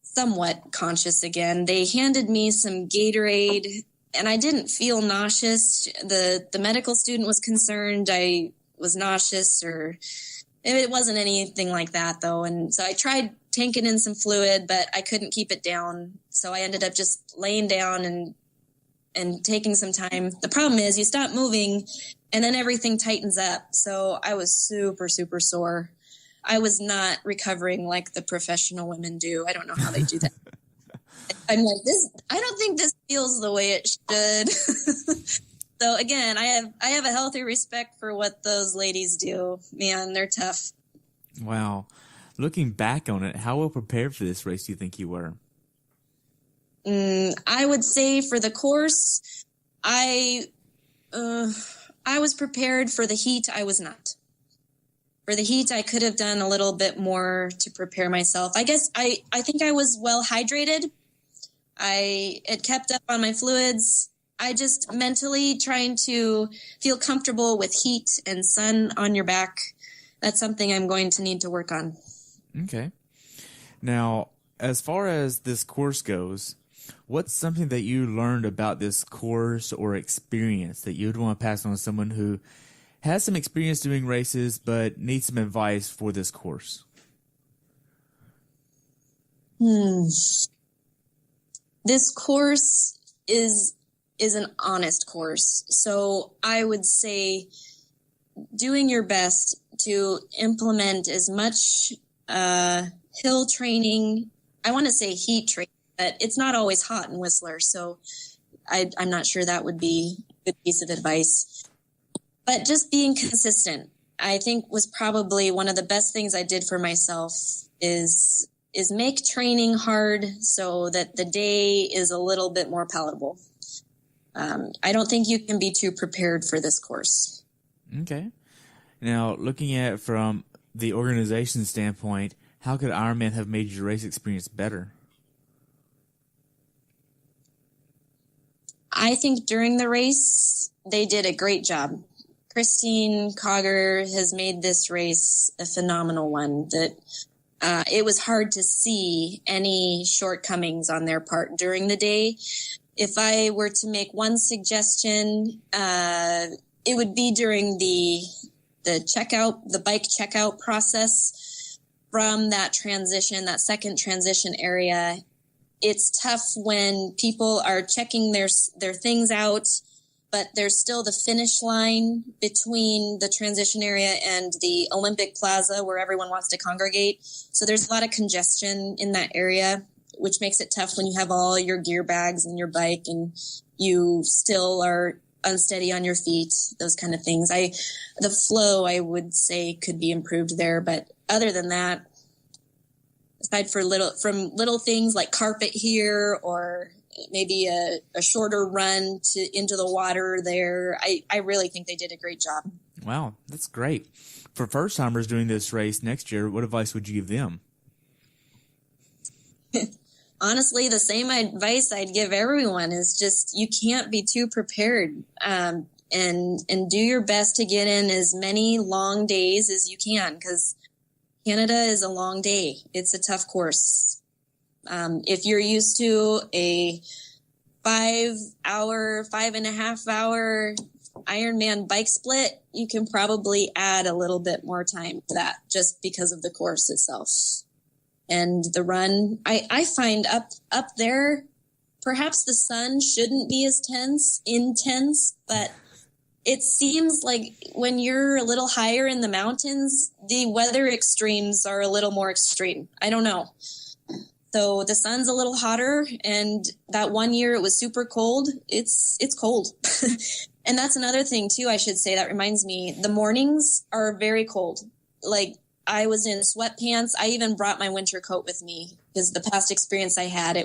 somewhat conscious again. They handed me some Gatorade and I didn't feel nauseous. The medical student was concerned I was nauseous, or it wasn't anything like that though. And so I tried tanking in some fluid, but I couldn't keep it down. So I ended up just laying down and taking some time. The problem is you stop moving and then everything tightens up. So I was super, super sore. I was not recovering like the professional women do. I don't know how they do that. I'm like, I don't think this feels the way it should. So again, I have a healthy respect for what those ladies do. Man, they're tough. Wow. Looking back on it, how well prepared for this race do you think you were? I would say for the course, I was prepared. For the heat, I was not. For the heat, I could have done a little bit more to prepare myself. I guess I think I was well hydrated. I had kept up on my fluids. I just mentally trying to feel comfortable with heat and sun on your back. That's something I'm going to need to work on. Okay. Now, as far as this course goes, what's something that you learned about this course or experience that you'd want to pass on to someone who has some experience doing races but needs some advice for this course? This course is an honest course. So I would say doing your best to implement as much hill training. I want to say heat training, but it's not always hot in Whistler. So I'm not sure that would be a good piece of advice. But just being consistent, I think, was probably one of the best things I did for myself is make training hard so that the day is a little bit more palatable. I don't think you can be too prepared for this course. Okay. Now, looking at it from the organization standpoint, how could Ironman have made your race experience better? I think during the race, they did a great job. Christine Cogger has made this race a phenomenal one. That it was hard to see any shortcomings on their part during the day. If I were to make one suggestion, it would be during the bike checkout process from that transition, that second transition area. It's tough when people are checking their things out, but there's still the finish line between the transition area and the Olympic Plaza where everyone wants to congregate. So there's a lot of congestion in that area, which makes it tough when you have all your gear bags and your bike and you still are unsteady on your feet, those kind of things. The flow, I would say, could be improved there. But other than that, aside from little things like carpet here or maybe a shorter run into the water there, I really think they did a great job. Wow, that's great. For first timers doing this race next year, what advice would you give them? Honestly, the same advice I'd give everyone is just you can't be too prepared, and do your best to get in as many long days as you can, because Canada is a long day. It's a tough course. If you're used to a 5.5-hour Ironman bike split, you can probably add a little bit more time to that just because of the course itself. And the run, I find up there, perhaps the sun shouldn't be as intense, but it seems like when you're a little higher in the mountains, the weather extremes are a little more extreme. I don't know. So the sun's a little hotter, and that one year it was super cold. It's cold. And that's another thing too, I should say, that reminds me, the mornings are very cold. Like, I was in sweatpants. I even brought my winter coat with me because the past experience I had,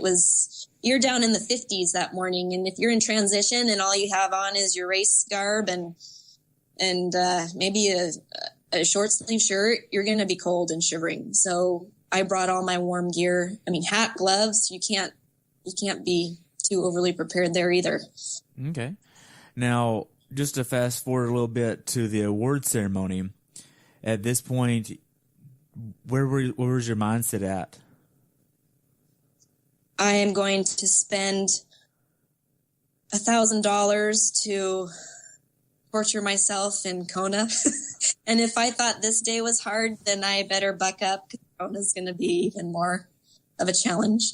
you're down in the 50s that morning. And if you're in transition and all you have on is your race garb and maybe a short sleeve shirt, you're going to be cold and shivering. So I brought all my warm gear. I mean, hat, gloves, you can't be too overly prepared there either. Okay. Now, just to fast forward a little bit to the award ceremony, at this point, where was your mindset at? I am going to spend $1,000 to torture myself in KONA. And if I thought this day was hard, then I better buck up, because KONA is going to be even more of a challenge.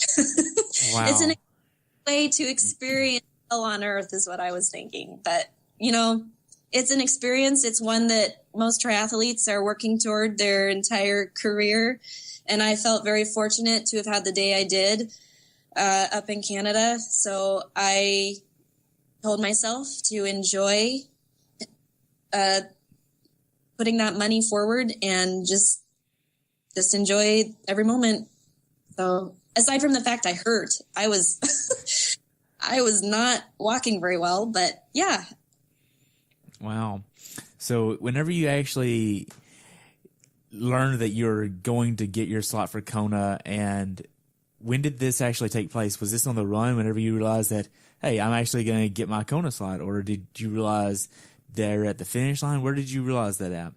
Wow. It's an way to experience hell on earth is what I was thinking. But, it's an experience. It's one that most triathletes are working toward their entire career. And I felt very fortunate to have had the day I did up in Canada. So I told myself to enjoy putting that money forward and just enjoy every moment. So aside from the fact I hurt, I was I was not walking very well, but yeah. Wow. So whenever you actually learned that you're going to get your slot for KONA, and when did this actually take place? Was this on the run whenever you realized that, hey, I'm actually going to get my KONA slot? Or did you realize there at the finish line? Where did you realize that at?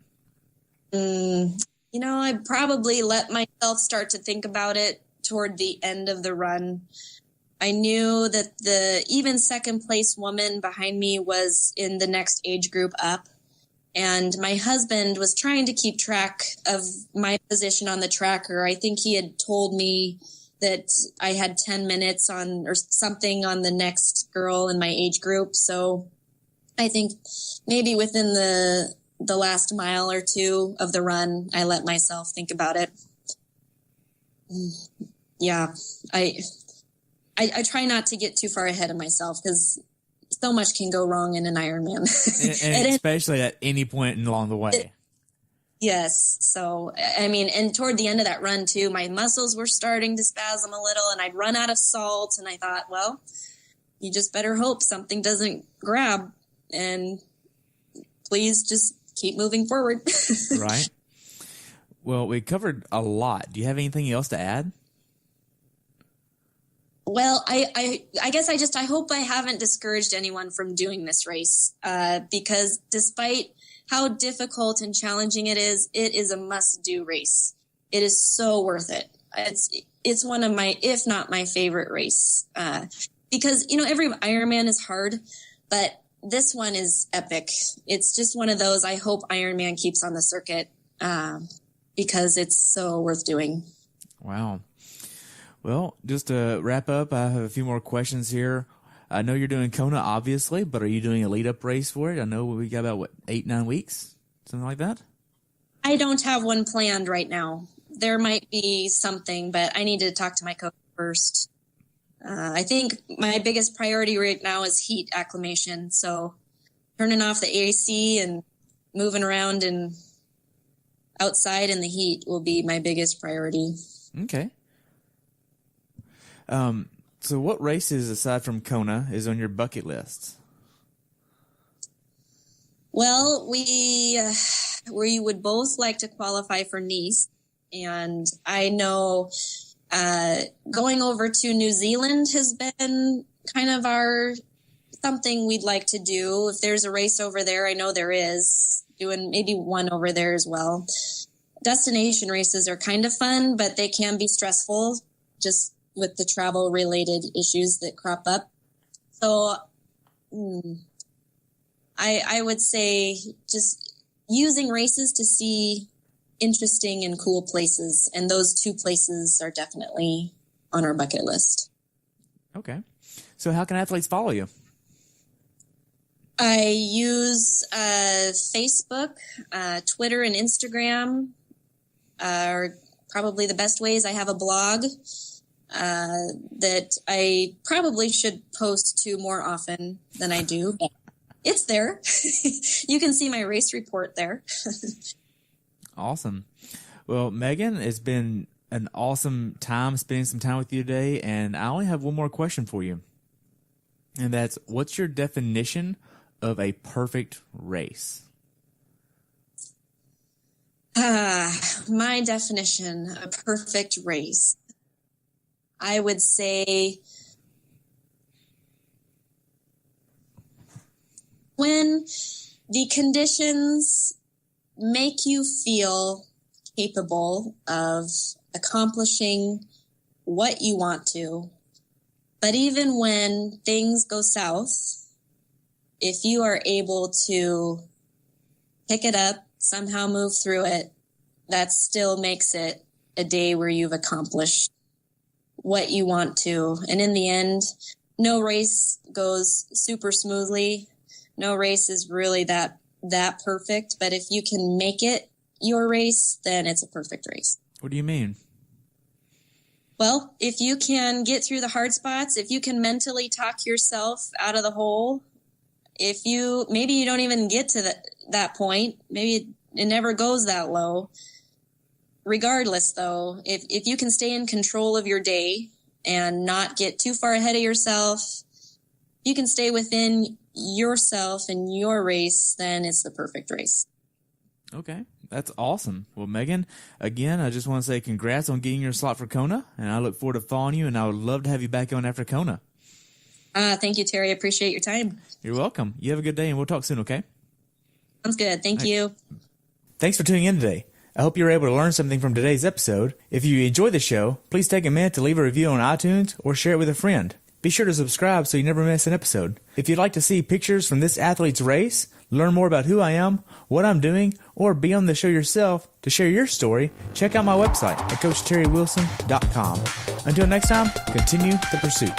I probably let myself start to think about it toward the end of the run. I knew that the even second place woman behind me was in the next age group up. And my husband was trying to keep track of my position on the tracker. I think he had told me that I had 10 minutes on or something on the next girl in my age group. So I think maybe within the last mile or two of the run, I let myself think about it. Yeah, I try not to get too far ahead of myself because so much can go wrong in an Ironman. and especially at any point along the way. Yes. So, I mean, and toward the end of that run too, my muscles were starting to spasm a little and I'd run out of salt. And I thought, well, you just better hope something doesn't grab and please just keep moving forward. Right. Well, we covered a lot. Do you have anything else to add? Well, I guess I hope I haven't discouraged anyone from doing this race, because despite how difficult and challenging it is a must-do race. It is so worth it. It's one of my, if not my favorite race, because, every Ironman is hard, but this one is epic. It's just one of those, I hope Ironman keeps on the circuit, because it's so worth doing. Wow. Well, just to wrap up, I have a few more questions here. I know you're doing KONA, obviously, but are you doing a lead-up race for it? I know we got about, 8-9 weeks? Something like that? I don't have one planned right now. There might be something, but I need to talk to my coach first. I think my biggest priority right now is heat acclimation. So turning off the AC and moving around and outside in the heat will be my biggest priority. Okay. So what races, aside from KONA, is on your bucket list? Well, we would both like to qualify for Nice. And I know going over to New Zealand has been kind of something we'd like to do. If there's a race over there, I know there is, doing maybe one over there as well. Destination races are kind of fun, but they can be stressful just with the travel related issues that crop up. So I would say just using races to see interesting and cool places. And those two places are definitely on our bucket list. Okay. So how can athletes follow you? I use Facebook, Twitter, and Instagram are probably the best ways. I have a blog that I probably should post to more often than I do. But it's there. You can see my race report there. Awesome. Well, Meghan, it's been an awesome time spending some time with you today, and I only have one more question for you. And that's, what's your definition of a perfect race? My definition, a perfect race. I would say when the conditions make you feel capable of accomplishing what you want to, but even when things go south, if you are able to pick it up, somehow move through it, that still makes it a day where you've accomplished what you want to. And in the end, no race goes super smoothly. No race is really that perfect. But if you can make it your race, then it's a perfect race. What do you mean? Well, if you can get through the hard spots, if you can mentally talk yourself out of the hole, maybe you don't even get to that point, maybe it never goes that low. Regardless, though, if you can stay in control of your day and not get too far ahead of yourself, you can stay within yourself and your race, then it's the perfect race. Okay, that's awesome. Well, Meghan, again, I just want to say congrats on getting your slot for KONA, and I look forward to following you, and I would love to have you back on after KONA. Thank you, Terry. I appreciate your time. You're welcome. You have a good day, and we'll talk soon, okay? Sounds good. Thank you. Thanks for tuning in today. I hope you were able to learn something from today's episode. If you enjoyed the show, please take a minute to leave a review on iTunes or share it with a friend. Be sure to subscribe so you never miss an episode. If you'd like to see pictures from this athlete's race, learn more about who I am, what I'm doing, or be on the show yourself to share your story, check out my website at CoachTerryWilson.com. Until next time, continue the pursuit.